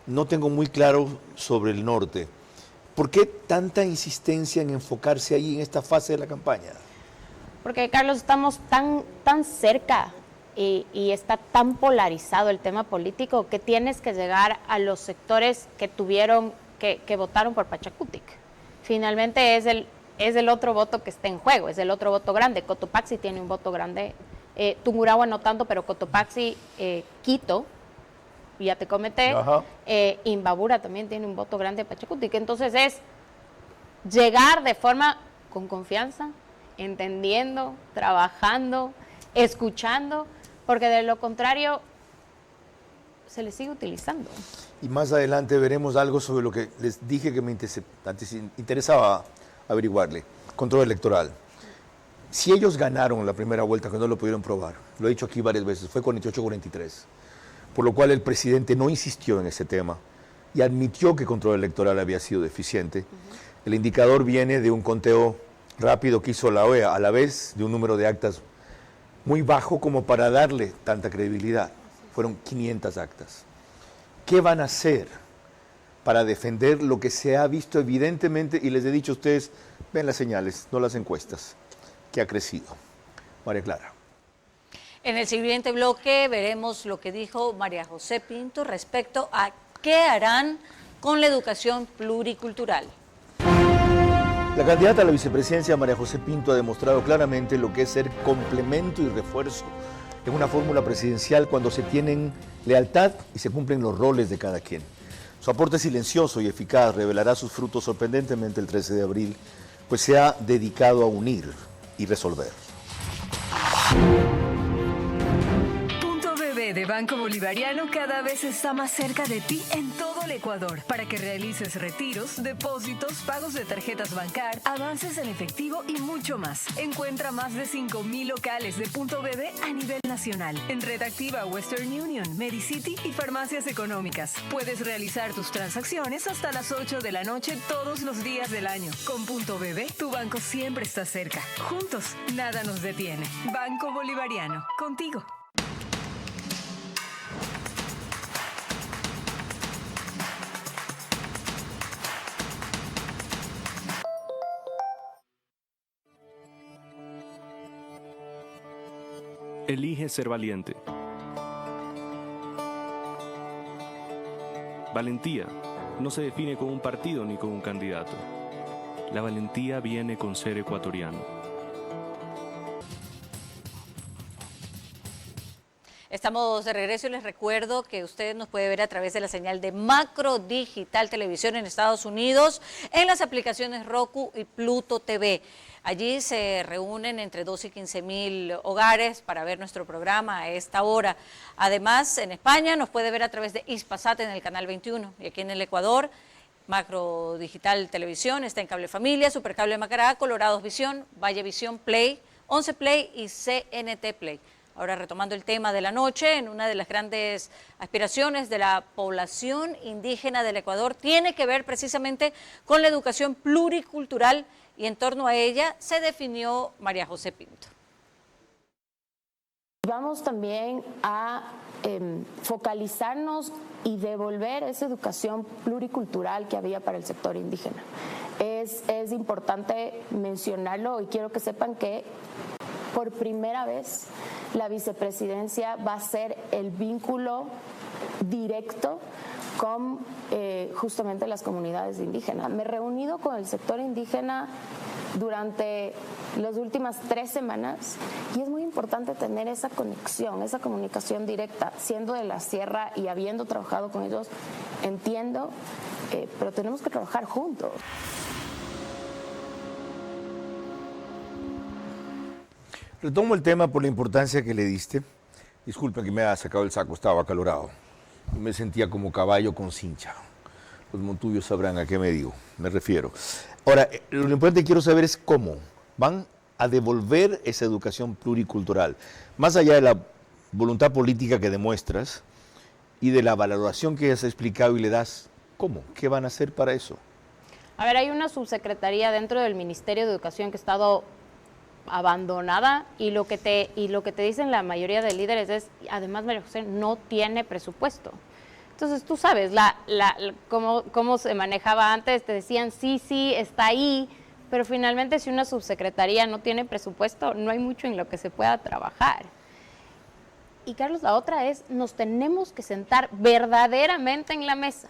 No tengo muy claro sobre el norte. ¿Por qué tanta insistencia en enfocarse ahí en esta fase de la campaña? Porque, Carlos, estamos tan cerca y está tan polarizado el tema político que tienes que llegar a los sectores que votaron por Pachacutic. Finalmente es el otro voto que está en juego, es el otro voto grande. Cotopaxi tiene un voto grande, Tungurahua no tanto, pero Cotopaxi, Quito, ya te comenté, Imbabura también tiene un voto grande de Pachacutic. Entonces es llegar de forma con confianza, entendiendo, trabajando, escuchando, porque de lo contrario se le sigue utilizando. Y más adelante veremos algo sobre lo que les dije que me interesaba averiguarle, control electoral. Si ellos ganaron la primera vuelta, que no lo pudieron probar, lo he dicho aquí varias veces, fue 48-43, por lo cual el presidente no insistió en ese tema y admitió que control electoral había sido deficiente. El indicador viene de un conteo rápido que hizo la OEA, a la vez de un número de actas muy bajo como para darle tanta credibilidad. Fueron 500 actas. ¿Qué van a hacer para defender lo que se ha visto evidentemente, y les he dicho a ustedes, ven las señales, no las encuestas, que ha crecido? María Clara. En el siguiente bloque veremos lo que dijo María José Pinto respecto a qué harán con la educación pluricultural. La candidata a la vicepresidencia, María José Pinto, ha demostrado claramente lo que es ser complemento y refuerzo en una fórmula presidencial cuando se tienen lealtad y se cumplen los roles de cada quien. Su aporte silencioso y eficaz revelará sus frutos sorprendentemente el 13 de abril, pues se ha dedicado a unir y resolver. De Banco Bolivariano cada vez está más cerca de ti en todo el Ecuador para que realices retiros, depósitos, pagos de tarjetas Bancar, avances en efectivo y mucho más. Encuentra más de 5,000 locales de Punto BB a nivel nacional en Red Activa, Western Union, Medicity y farmacias económicas. Puedes realizar tus transacciones hasta las 8 de la noche todos los días del año. Con Punto BB, tu banco siempre está cerca. Juntos, nada nos detiene. Banco Bolivariano, contigo. Elige ser valiente. Valentía no se define con un partido ni con un candidato. La valentía viene con ser ecuatoriano. Estamos de regreso y les recuerdo que usted nos puede ver a través de la señal de Macro Digital Televisión en Estados Unidos, en las aplicaciones Roku y Pluto TV. Allí se reúnen entre 12 y 15,000 hogares para ver nuestro programa a esta hora. Además, en España nos puede ver a través de Hispasat en el canal 21. Y aquí en el Ecuador, Macro Digital Televisión está en Cable Familia, Supercable Macará, Colorados Visión, Valle Visión Play, 11 Play y CNT Play. Ahora retomando el tema de la noche, en una de las grandes aspiraciones de la población indígena del Ecuador tiene que ver precisamente con la educación pluricultural y en torno a ella se definió María José Pinto. Vamos también a focalizarnos y devolver esa educación pluricultural que había para el sector indígena. Es importante mencionarlo y quiero que sepan que por primera vez la vicepresidencia va a ser el vínculo directo con justamente las comunidades indígenas. Me he reunido con el sector indígena durante las últimas 3 semanas y es muy importante tener esa conexión, esa comunicación directa. Siendo de la sierra y habiendo trabajado con ellos, entiendo, pero tenemos que trabajar juntos. Retomo el tema por la importancia que le diste. Disculpen que me haya sacado el saco, estaba acalorado. Y me sentía como caballo con cincha. Los montubios sabrán a qué me refiero. Ahora, lo importante que quiero saber es cómo van a devolver esa educación pluricultural. Más allá de la voluntad política que demuestras y de la valoración que has explicado y le das, ¿cómo? ¿Qué van a hacer para eso? A ver, hay una subsecretaría dentro del Ministerio de Educación que ha estado abandonada y lo que te dicen la mayoría de líderes es, además María José no tiene presupuesto. Entonces tú sabes cómo se manejaba antes, te decían sí, está ahí, pero finalmente si una subsecretaría no tiene presupuesto, no hay mucho en lo que se pueda trabajar. Y Carlos, la otra es, nos tenemos que sentar verdaderamente en la mesa,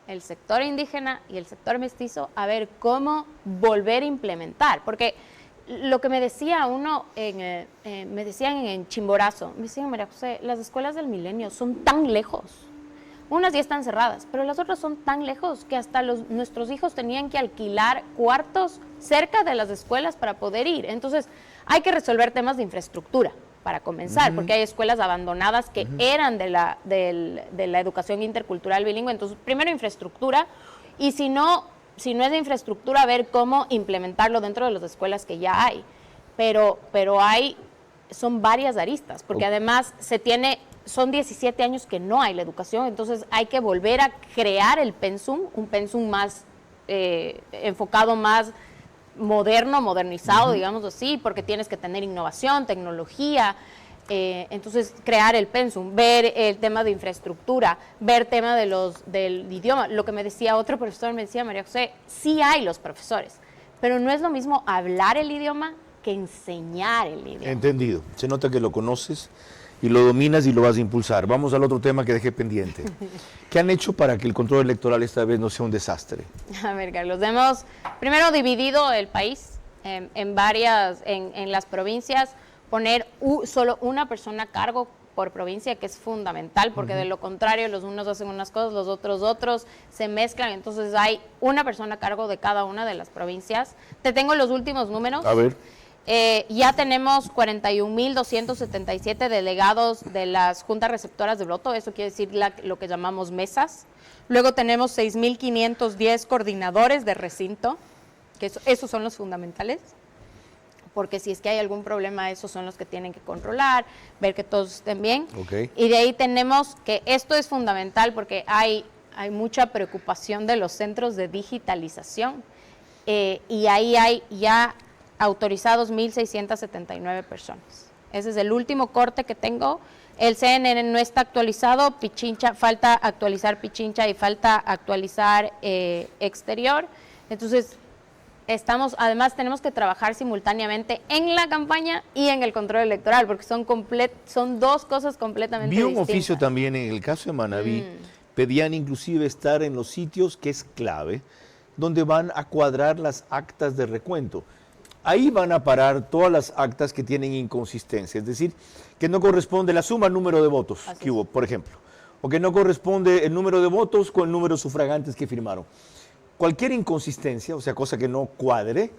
el sector indígena y el sector mestizo, a ver cómo volver a implementar. Porque lo que me decía uno, me decían en Chimborazo, me decían, María José, las escuelas del milenio son tan lejos. Unas ya están cerradas, pero las otras son tan lejos que hasta nuestros hijos tenían que alquilar cuartos cerca de las escuelas para poder ir. Entonces, hay que resolver temas de infraestructura para comenzar, porque hay escuelas abandonadas que eran de la educación intercultural bilingüe. Entonces, primero infraestructura, y si no es de infraestructura, ver cómo implementarlo dentro de las escuelas que ya hay. Pero son varias aristas, porque además son 17 años que no hay la educación, entonces hay que volver a crear el pensum, un pensum más enfocado, más moderno, modernizado, digamos así, porque tienes que tener innovación, tecnología, entonces crear el pensum, ver el tema de infraestructura, ver el tema del idioma. Lo que me decía otro profesor, me decía, María José, sí hay los profesores, pero no es lo mismo hablar el idioma que enseñar el idioma. Entendido, se nota que lo conoces y lo dominas y lo vas a impulsar. Vamos al otro tema que dejé pendiente. ¿Qué han hecho para que el control electoral esta vez no sea un desastre? A ver, Carlos, hemos primero dividido el país en las provincias, poner solo una persona a cargo por provincia, que es fundamental, porque de lo contrario los unos hacen unas cosas, los otros se mezclan, entonces hay una persona a cargo de cada una de las provincias. Te tengo los últimos números. A ver. Ya tenemos 41.277 delegados de las juntas receptoras de voto, eso quiere decir lo que llamamos mesas. Luego tenemos 6.510 coordinadores de recinto, que esos son los fundamentales, porque si es que hay algún problema, esos son los que tienen que controlar, ver que todos estén bien. Okay. Y de ahí tenemos que esto es fundamental porque hay mucha preocupación de los centros de digitalización, y ahí hay ya autorizados 1.679 personas. Ese es el último corte que tengo. El CNN no está actualizado, Pichincha, falta actualizar Pichincha y falta actualizar exterior. Entonces, además tenemos que trabajar simultáneamente en la campaña y en el control electoral, porque son dos cosas completamente distintas. Vi un oficio también en el caso de Manabí, pedían inclusive estar en los sitios, que es clave, donde van a cuadrar las actas de recuento. Ahí van a parar todas las actas que tienen inconsistencia, es decir, que no corresponde la suma al número de votos que hubo, por ejemplo, o que no corresponde el número de votos con el número de sufragantes que firmaron. Cualquier inconsistencia, o sea, cosa que no cuadre,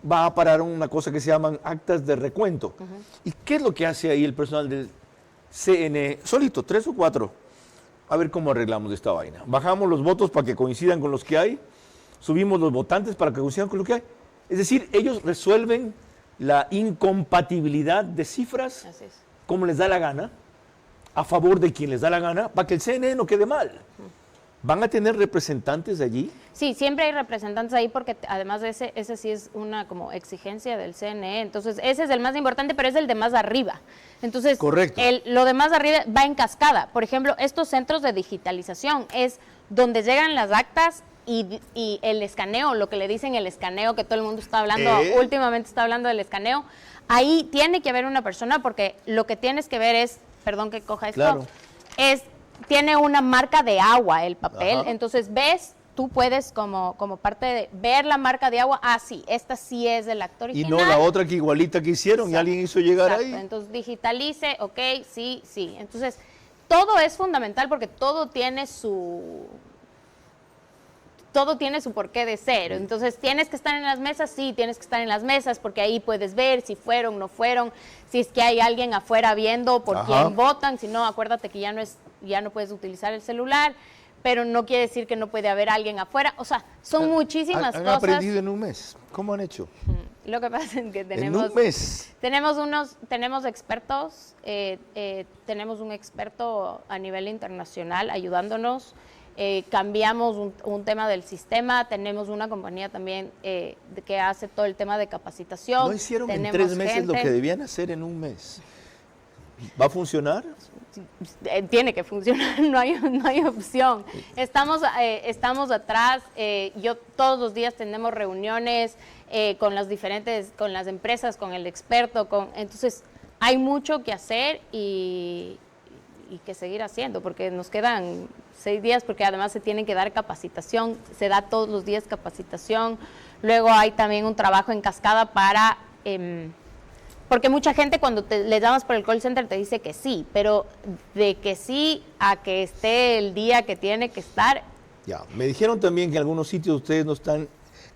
va a parar una cosa que se llaman actas de recuento. ¿Y qué es lo que hace ahí el personal del CNE? Solito, 3 o 4. A ver cómo arreglamos esta vaina. Bajamos los votos para que coincidan con los que hay, subimos los votantes para que coincidan con lo que hay. Es decir, ellos resuelven la incompatibilidad de cifras como les da la gana, a favor de quien les da la gana, para que el CNE no quede mal. ¿Van a tener representantes allí? Sí, siempre hay representantes ahí porque además de ese sí es una como exigencia del CNE, entonces ese es el más importante, pero es el de más arriba. Entonces, correcto. Lo de más arriba va en cascada. Por ejemplo, estos centros de digitalización es donde llegan las actas y el escaneo, lo que le dicen el escaneo, que todo el mundo está hablando, últimamente está hablando del escaneo. Ahí tiene que haber una persona porque lo que tienes que ver es, perdón que coja esto, tiene una marca de agua el papel, entonces tú puedes como parte de ver la marca de agua, sí, esta sí es del actor original. Y no la otra que igualita que hicieron y alguien hizo llegar ahí. Entonces digitalice, sí. Entonces todo es fundamental porque todo tiene su porqué de ser. Entonces, ¿tienes que estar en las mesas? Sí, tienes que estar en las mesas porque ahí puedes ver si fueron, no fueron, si es que hay alguien afuera viendo por quién votan, si no, acuérdate que ya no puedes utilizar el celular, pero no quiere decir que no puede haber alguien afuera. O sea, son muchísimas cosas. ¿Han aprendido en un mes? ¿Cómo han hecho? Lo que pasa es que tenemos... En un mes. Tenemos expertos, tenemos un experto a nivel internacional ayudándonos. Cambiamos un tema del sistema, tenemos una compañía también que hace todo el tema de capacitación. ¿No hicieron en 3 meses lo que debían hacer en un mes? ¿Va a funcionar? Tiene que funcionar, no hay opción. Estamos atrás, yo todos los días tenemos reuniones con las empresas, con el experto, entonces hay mucho que hacer y que seguir haciendo, porque nos quedan 6 días, porque además se tienen que dar capacitación, se da todos los días capacitación. Luego hay también un trabajo en cascada para... porque mucha gente cuando le llamas por el call center te dice que sí, pero de que sí a que esté el día que tiene que estar. Ya, me dijeron también que en algunos sitios ustedes no están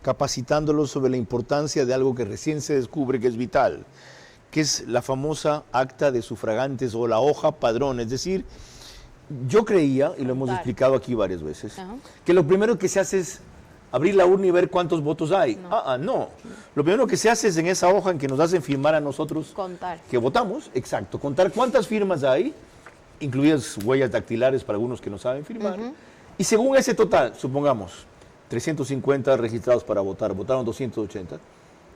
capacitándolos sobre la importancia de algo que recién se descubre que es vital, que es la famosa acta de sufragantes o la hoja padrón. Es decir, yo creía, y lo hemos explicado aquí varias veces, que lo primero que se hace es abrir la urna y ver cuántos votos hay. No. Lo primero que se hace es en esa hoja en que nos hacen firmar a nosotros contar que votamos, exacto, contar cuántas firmas hay, incluidas huellas dactilares para algunos que no saben firmar, y según ese total, supongamos, 350 registrados para votar, votaron 280,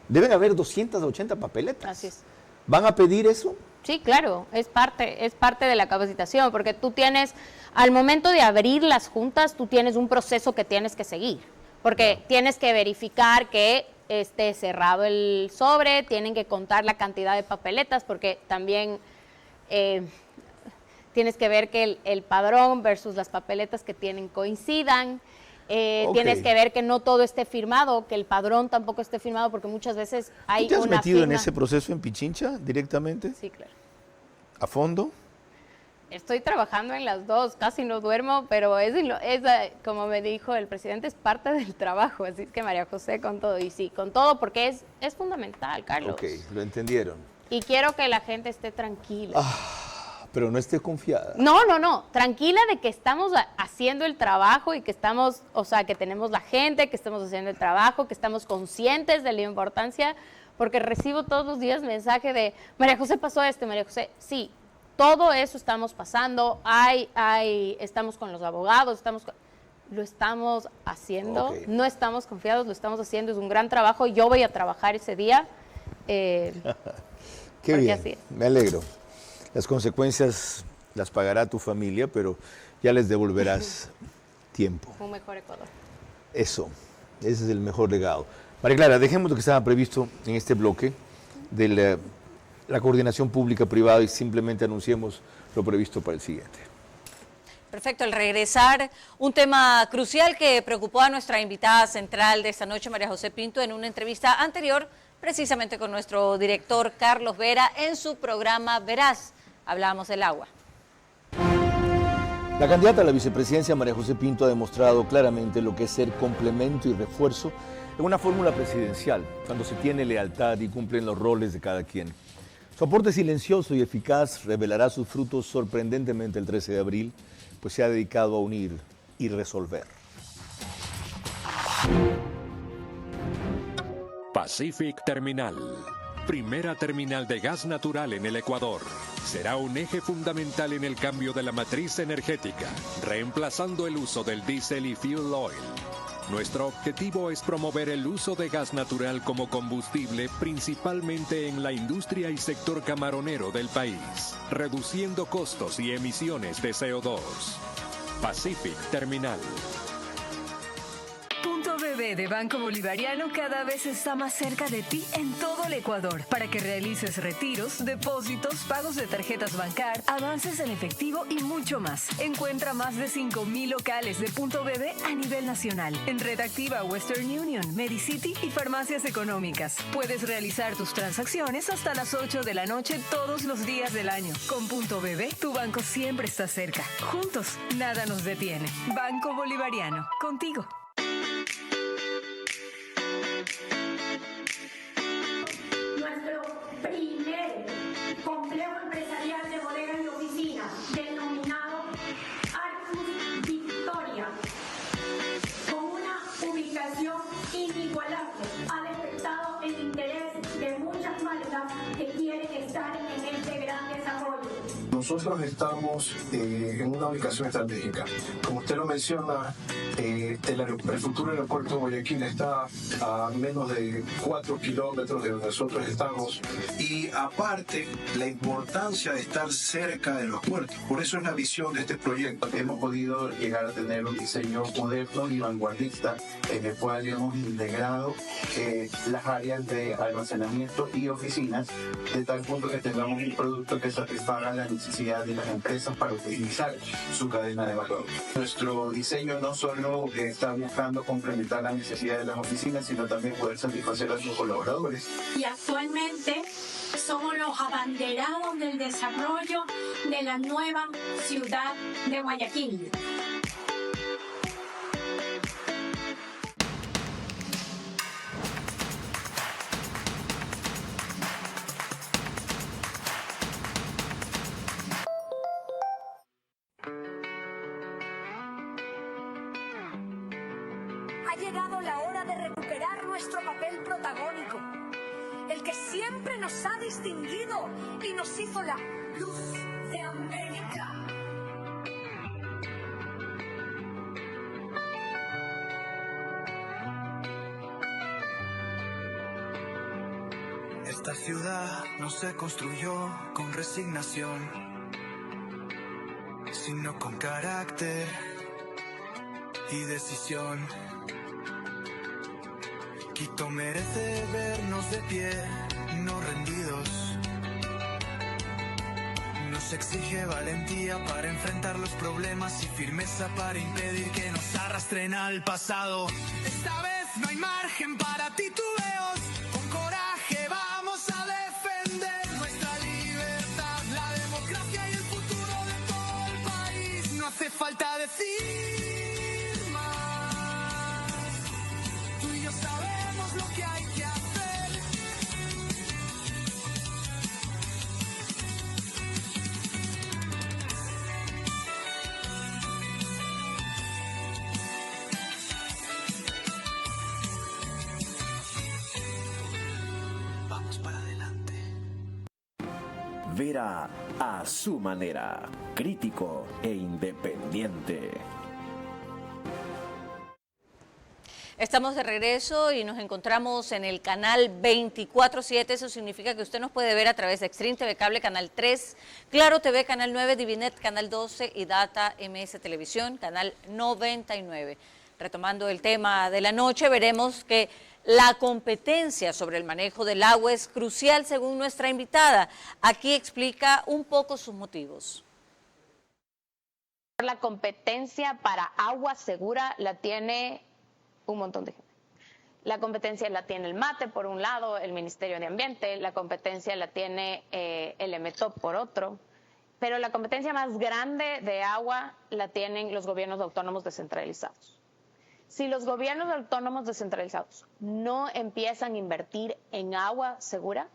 deben haber 280 papeletas. Así es. ¿Van a pedir eso? Sí, claro, es parte de la capacitación, porque tú tienes, al momento de abrir las juntas, tú tienes un proceso que tienes que seguir, porque tienes que verificar que esté cerrado el sobre, tienen que contar la cantidad de papeletas, porque también tienes que ver que el padrón versus las papeletas que tienen coincidan. Tienes que ver que no todo esté firmado, que el padrón tampoco esté firmado, porque muchas veces hay una ¿Tú te has metido firma. en ese proceso en Pichincha directamente? Sí, claro. ¿A fondo? Estoy trabajando en las dos, casi no duermo, pero como me dijo el presidente, es parte del trabajo, así es que María José con todo, y sí, con todo, porque es fundamental, Carlos. Ok, lo entendieron. Y quiero que la gente esté tranquila. Pero no esté confiada. No, tranquila de que estamos haciendo el trabajo y que estamos, o sea, que tenemos la gente, que estamos haciendo el trabajo, que estamos conscientes de la importancia, porque recibo todos los días mensaje de, María José pasó esto, María José, sí, todo eso estamos pasando, estamos con los abogados, lo estamos haciendo, no estamos confiados, lo estamos haciendo, es un gran trabajo, yo voy a trabajar ese día. Qué bien, así es. Me alegro. Las consecuencias las pagará tu familia, pero ya les devolverás tiempo. Un mejor Ecuador. Eso, ese es el mejor legado. María Clara, dejemos lo que estaba previsto en este bloque de la coordinación pública-privada y simplemente anunciemos lo previsto para el siguiente. Perfecto, al regresar, un tema crucial que preocupó a nuestra invitada central de esta noche, María José Pinto, en una entrevista anterior, precisamente con nuestro director Carlos Vera, en su programa Verás. Hablábamos del agua. La candidata a la vicepresidencia, María José Pinto, ha demostrado claramente lo que es ser complemento y refuerzo en una fórmula presidencial, cuando se tiene lealtad y cumplen los roles de cada quien. Su aporte silencioso y eficaz revelará sus frutos sorprendentemente el 13 de abril, pues se ha dedicado a unir y resolver. Pacific Terminal, primera terminal de gas natural en el Ecuador, será un eje fundamental en el cambio de la matriz energética, reemplazando el uso del diésel y fuel oil. Nuestro objetivo es promover el uso de gas natural como combustible, principalmente en la industria y sector camaronero del país, reduciendo costos y emisiones de CO2. Pacific Terminal. Punto BB de Banco Bolivariano cada vez está más cerca de ti en todo el Ecuador para que realices retiros, depósitos, pagos de tarjetas Bancar, avances en efectivo y mucho más. Encuentra más de 5,000 locales de Punto BB a nivel nacional en Red Activa, Western Union, Medicity y farmacias económicas. Puedes realizar tus transacciones hasta las 8 de la noche todos los días del año. Con Punto BB, tu banco siempre está cerca. Juntos, nada nos detiene. Banco Bolivariano, contigo. Nuestro primer complejo empresarial de bodegas y oficinas, denominado Arcus Victoria, con una ubicación inigualable, ha despertado el interés de muchas marcas que quieren estar en este gran desarrollo. Nosotros estamos en una ubicación estratégica. Como usted lo menciona, el futuro aeropuerto de Guayaquil está a menos de 4 kilómetros de donde nosotros estamos. Y aparte, la importancia de estar cerca de los puertos. Por eso es la visión de este proyecto. Hemos podido llegar a tener un diseño moderno y vanguardista en el cual hemos integrado las áreas de almacenamiento y oficinas de tal punto que tengamos un producto que satisfaga la necesidad de las empresas para optimizar su cadena de valor. Nuestro diseño no solo está buscando complementar las necesidades de las oficinas, sino también poder satisfacer a sus colaboradores. Y actualmente somos los abanderados del desarrollo de la nueva ciudad de Guayaquil. Ha llegado la hora de recuperar nuestro papel protagónico, el que siempre nos ha distinguido y nos hizo la luz de América. Esta ciudad no se construyó con resignación, sino con carácter y decisión. Quito merece vernos de pie, no rendidos. Nos exige valentía para enfrentar los problemas y firmeza para impedir que nos arrastren al pasado. Esta vez no hay margen para titubeos. Con coraje vamos a defender nuestra libertad, la democracia y el futuro de todo el país. No hace falta decir más. Tú y yo sabemos lo que hay que hacer. Vamos para adelante. Vera a su manera, crítico e independiente. Estamos de regreso y nos encontramos en el canal 24/7. Eso significa que usted nos puede ver a través de Extreme TV Cable, Canal 3, Claro TV, Canal 9, Divinet, Canal 12 y Data MS Televisión, Canal 99. Retomando el tema de la noche, veremos que la competencia sobre el manejo del agua es crucial según nuestra invitada. Aquí explica un poco sus motivos. La competencia para agua segura la tiene un montón de gente. La competencia la tiene el MATE por un lado, el Ministerio de Ambiente, la competencia la tiene el EMETOP por otro, pero la competencia más grande de agua la tienen los gobiernos autónomos descentralizados. Si los gobiernos autónomos descentralizados no empiezan a invertir en agua segura,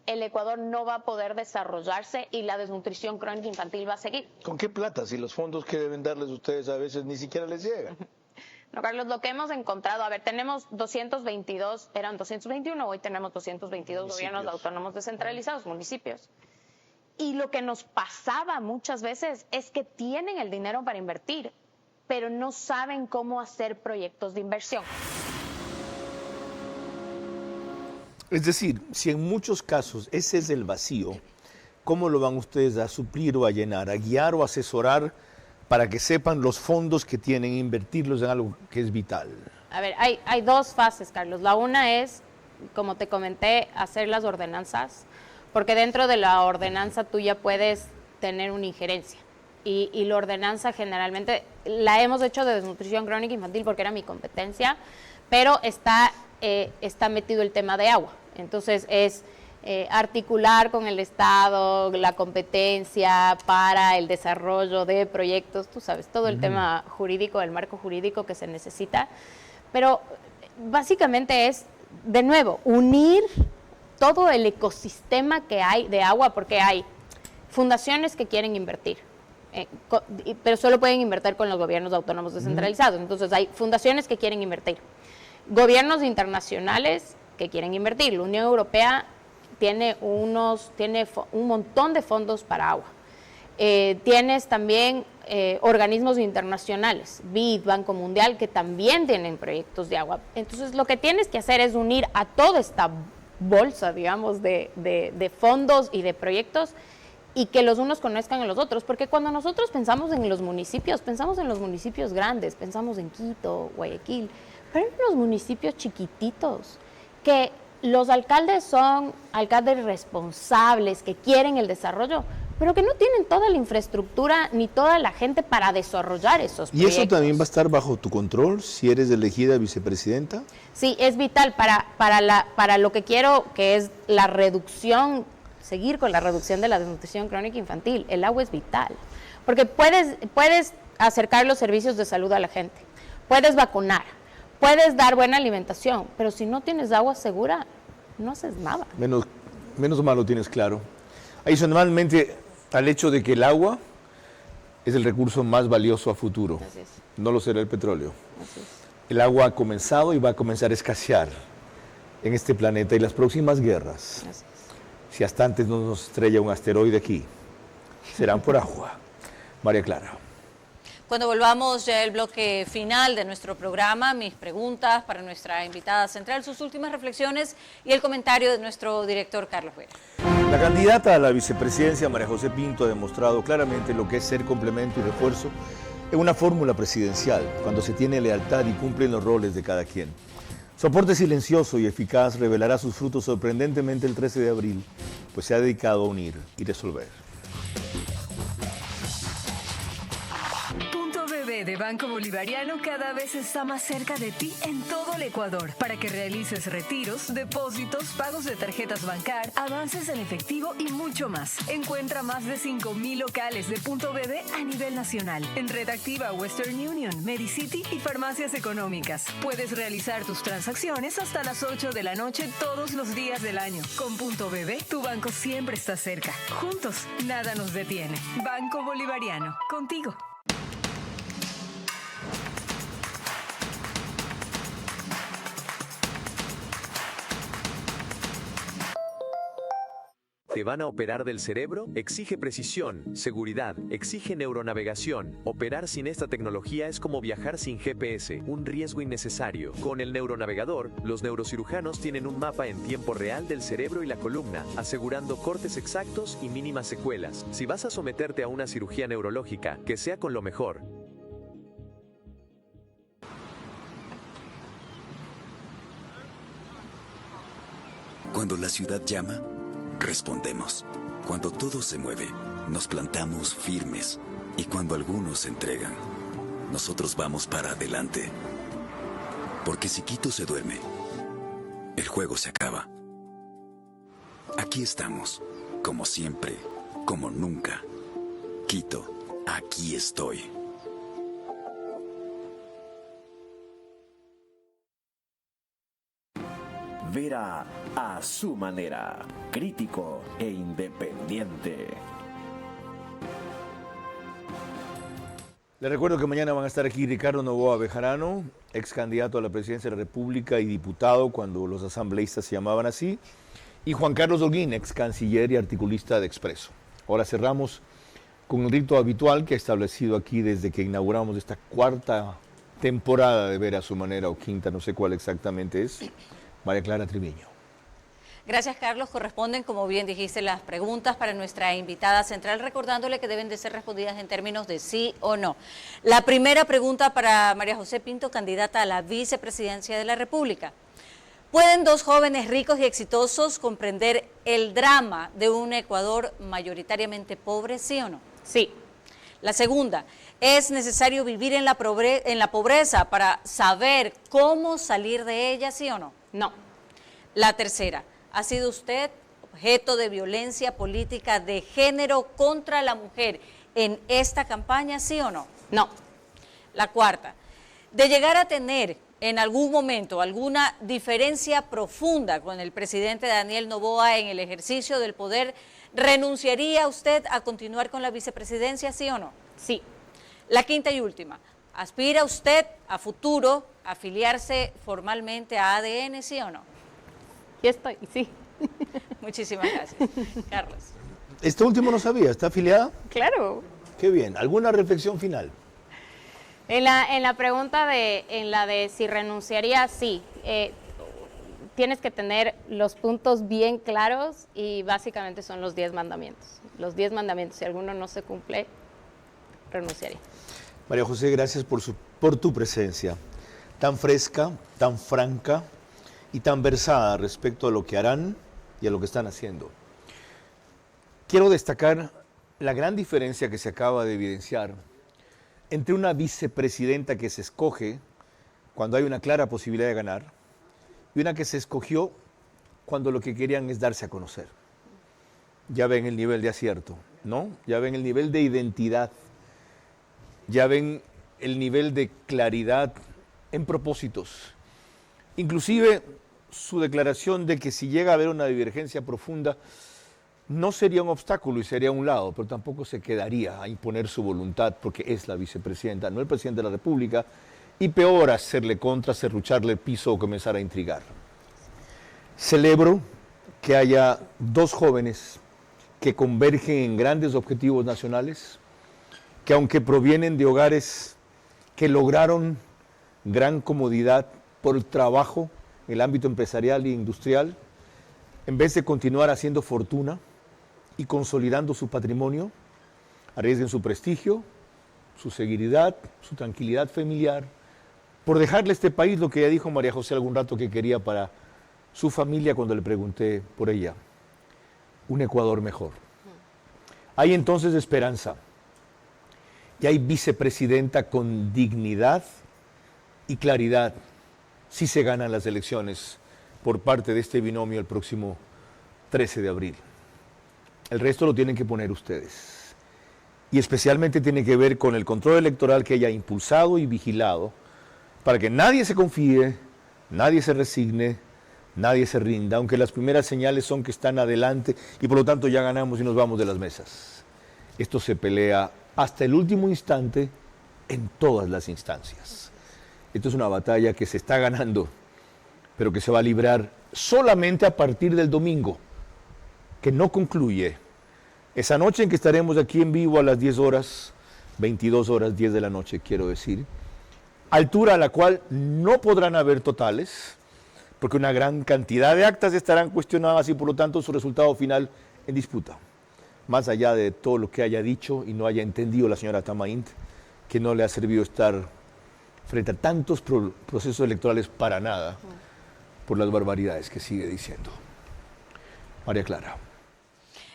el Ecuador no va a poder desarrollarse y la desnutrición crónica infantil va a seguir. ¿Con qué plata? Si los fondos que deben darles ustedes a veces ni siquiera les llegan. No, Carlos, lo que hemos encontrado, a ver, tenemos 222, eran 221, hoy tenemos 222 gobiernos autónomos descentralizados, municipios. Y lo que nos pasaba muchas veces es que tienen el dinero para invertir, pero no saben cómo hacer proyectos de inversión. Es decir, si en muchos casos ese es el vacío, ¿cómo lo van ustedes a suplir o a llenar, a guiar o a asesorar para que sepan los fondos que tienen, invertirlos en algo que es vital? A ver, hay dos fases, Carlos. La una es, como te comenté, hacer las ordenanzas, porque dentro de la ordenanza tú ya puedes tener una injerencia. Y la ordenanza generalmente la hemos hecho de desnutrición crónica infantil porque era mi competencia, pero está metido el tema de agua. Entonces es articular con el Estado la competencia para el desarrollo de proyectos, tú sabes, todo el tema jurídico, el marco jurídico que se necesita, pero básicamente es, de nuevo, unir todo el ecosistema que hay de agua, porque hay fundaciones que quieren invertir, pero solo pueden invertir con los gobiernos autónomos descentralizados. Entonces hay fundaciones que quieren invertir, gobiernos internacionales que quieren invertir. La Unión Europea tiene un montón de fondos para agua. Tienes también organismos internacionales, BID, Banco Mundial, que también tienen proyectos de agua. Entonces, lo que tienes que hacer es unir a toda esta bolsa, digamos, de fondos y de proyectos, y que los unos conozcan a los otros, porque cuando nosotros pensamos en los municipios grandes, pensamos en Quito, Guayaquil, pero en los municipios chiquititos, que los alcaldes son alcaldes responsables, que quieren el desarrollo, pero que no tienen toda la infraestructura ni toda la gente para desarrollar esos proyectos. ¿Y eso también va a estar bajo tu control si eres elegida vicepresidenta? Sí, es vital para lo que quiero, que es la reducción, seguir con la reducción de la desnutrición crónica infantil. El agua es vital, porque puedes acercar los servicios de salud a la gente, puedes vacunar, puedes dar buena alimentación, pero si no tienes agua segura, no haces nada. Menos mal lo tienes claro. Adicionalmente al hecho de que el agua es el recurso más valioso a futuro, no lo será el petróleo. El agua ha comenzado y va a comenzar a escasear en este planeta, y las próximas guerras, si hasta antes no nos estrella un asteroide aquí, serán por agua. María Clara. Cuando volvamos ya al bloque final de nuestro programa, mis preguntas para nuestra invitada central, sus últimas reflexiones y el comentario de nuestro director Carlos Vera. La candidata a la vicepresidencia, María José Pinto, ha demostrado claramente lo que es ser complemento y refuerzo en una fórmula presidencial, cuando se tiene lealtad y cumplen los roles de cada quien. Su aporte silencioso y eficaz revelará sus frutos sorprendentemente el 13 de abril, pues se ha dedicado a unir y resolver. De Banco Bolivariano cada vez está más cerca de ti en todo el Ecuador para que realices retiros, depósitos, pagos de tarjetas Bancar, avances en efectivo y mucho más. Encuentra más de 5,000 locales de Punto BB a nivel nacional en Red Activa, Western Union, Medicity y farmacias económicas. Puedes realizar tus transacciones hasta las 8 de la noche todos los días del año. Con Punto BB, tu banco siempre está cerca. Juntos, nada nos detiene. Banco Bolivariano, contigo. ¿Te van a operar del cerebro? Exige precisión, seguridad, exige neuronavegación. Operar sin esta tecnología es como viajar sin GPS, un riesgo innecesario. Con el neuronavegador, los neurocirujanos tienen un mapa en tiempo real del cerebro y la columna, asegurando cortes exactos y mínimas secuelas. Si vas a someterte a una cirugía neurológica, que sea con lo mejor. Cuando la ciudad llama, respondemos. Cuando todo se mueve, nos plantamos firmes. Y cuando algunos se entregan, nosotros vamos para adelante. Porque si Quito se duerme, el juego se acaba. Aquí estamos, como siempre, como nunca. Quito, aquí estoy. Vera a su manera, crítico e independiente. Les recuerdo que mañana van a estar aquí Ricardo Noboa Bejarano, ex candidato a la presidencia de la República y diputado cuando los asambleístas se llamaban así, y Juan Carlos Holguín, ex canciller y articulista de Expreso. Ahora cerramos con el rito habitual que ha establecido aquí desde que inauguramos esta cuarta temporada de Vera a su manera, o quinta, no sé cuál exactamente es. María Clara Triviño. Gracias, Carlos. Corresponden, como bien dijiste, las preguntas para nuestra invitada central, recordándole que deben de ser respondidas en términos de sí o no. La primera pregunta para María José Pinto, candidata a la vicepresidencia de la República. ¿Pueden dos jóvenes ricos y exitosos comprender el drama de un Ecuador mayoritariamente pobre, sí o no? Sí. La segunda, ¿es necesario vivir en la pobreza para saber cómo salir de ella, sí o no? No. La tercera, ¿ha sido usted objeto de violencia política de género contra la mujer en esta campaña, sí o no? No. La cuarta, de llegar a tener en algún momento alguna diferencia profunda con el presidente Daniel Noboa en el ejercicio del poder, ¿renunciaría usted a continuar con la vicepresidencia, sí o no? Sí. La quinta y última, ¿aspira usted a futuro a afiliarse formalmente a ADN, sí o no? Sí estoy, sí. Muchísimas gracias. Carlos. Este último no sabía, ¿está afiliada? Claro. Qué bien. ¿Alguna reflexión final? En la pregunta de si renunciaría, sí. Tienes que tener los puntos bien claros y básicamente son los 10 mandamientos. Los 10 mandamientos, si alguno no se cumple, renunciaría. María José, gracias por tu presencia, tan fresca, tan franca y tan versada respecto a lo que harán y a lo que están haciendo. Quiero destacar la gran diferencia que se acaba de evidenciar entre una vicepresidenta que se escoge cuando hay una clara posibilidad de ganar y una que se escogió cuando lo que querían es darse a conocer. Ya ven el nivel de acierto, ¿no? Ya ven el nivel de identidad, ya ven el nivel de claridad en propósitos. Inclusive su declaración de que si llega a haber una divergencia profunda, no sería un obstáculo y sería a un lado, pero tampoco se quedaría a imponer su voluntad porque es la vicepresidenta, no el presidente de la República, y peor hacerle contra, serrucharle el piso o comenzar a intrigar. Celebro que haya dos jóvenes que convergen en grandes objetivos nacionales, que aunque provienen de hogares que lograron gran comodidad por el trabajo en el ámbito empresarial e industrial, en vez de continuar haciendo fortuna y consolidando su patrimonio, arriesguen su prestigio, su seguridad, su tranquilidad familiar, por dejarle a este país lo que ya dijo María José algún rato que quería para su familia cuando le pregunté por ella, un Ecuador mejor. Hay entonces esperanza y hay vicepresidenta con dignidad y claridad si se ganan las elecciones por parte de este binomio el próximo 13 de abril. El resto lo tienen que poner ustedes. Y especialmente tiene que ver con el control electoral que haya impulsado y vigilado para que nadie se confíe, nadie se resigne, nadie se rinda, aunque las primeras señales son que están adelante y por lo tanto ya ganamos y nos vamos de las mesas. Esto se pelea hasta el último instante en todas las instancias. Esto es una batalla que se está ganando, pero que se va a librar solamente a partir del domingo, que no concluye. Esa noche en que estaremos aquí en vivo a las 10 horas, 22 horas, 10 de la noche, quiero decir, altura a la cual no podrán haber totales, porque una gran cantidad de actas estarán cuestionadas y por lo tanto su resultado final en disputa. Más allá de todo lo que haya dicho y no haya entendido la señora Tamaint, que no le ha servido estar frente a tantos procesos electorales para nada, por las barbaridades que sigue diciendo. María Clara.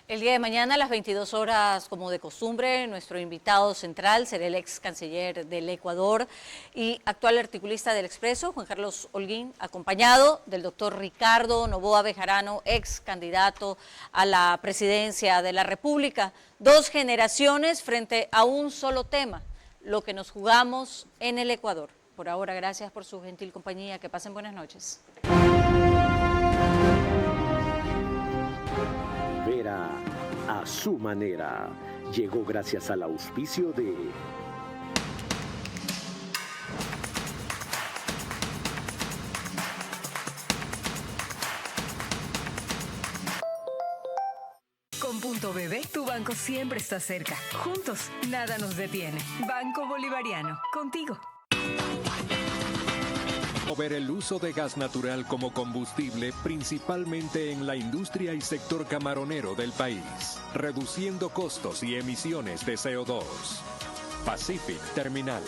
El día de mañana a las 22 horas, como de costumbre, nuestro invitado central será el ex canciller del Ecuador y actual articulista del Expreso, Juan Carlos Holguín, acompañado del doctor Ricardo Noboa Bejarano, ex candidato a la presidencia de la República. 2 generaciones frente a un solo tema, lo que nos jugamos en el Ecuador. Por ahora, gracias por su gentil compañía. Que pasen buenas noches. Vera a su manera llegó gracias al auspicio de Con Punto BB, tu banco siempre está cerca. Juntos, nada nos detiene. Banco Bolivariano, contigo. Promover el uso de gas natural como combustible, principalmente en la industria y sector camaronero del país, reduciendo costos y emisiones de CO2. Pacific Terminal.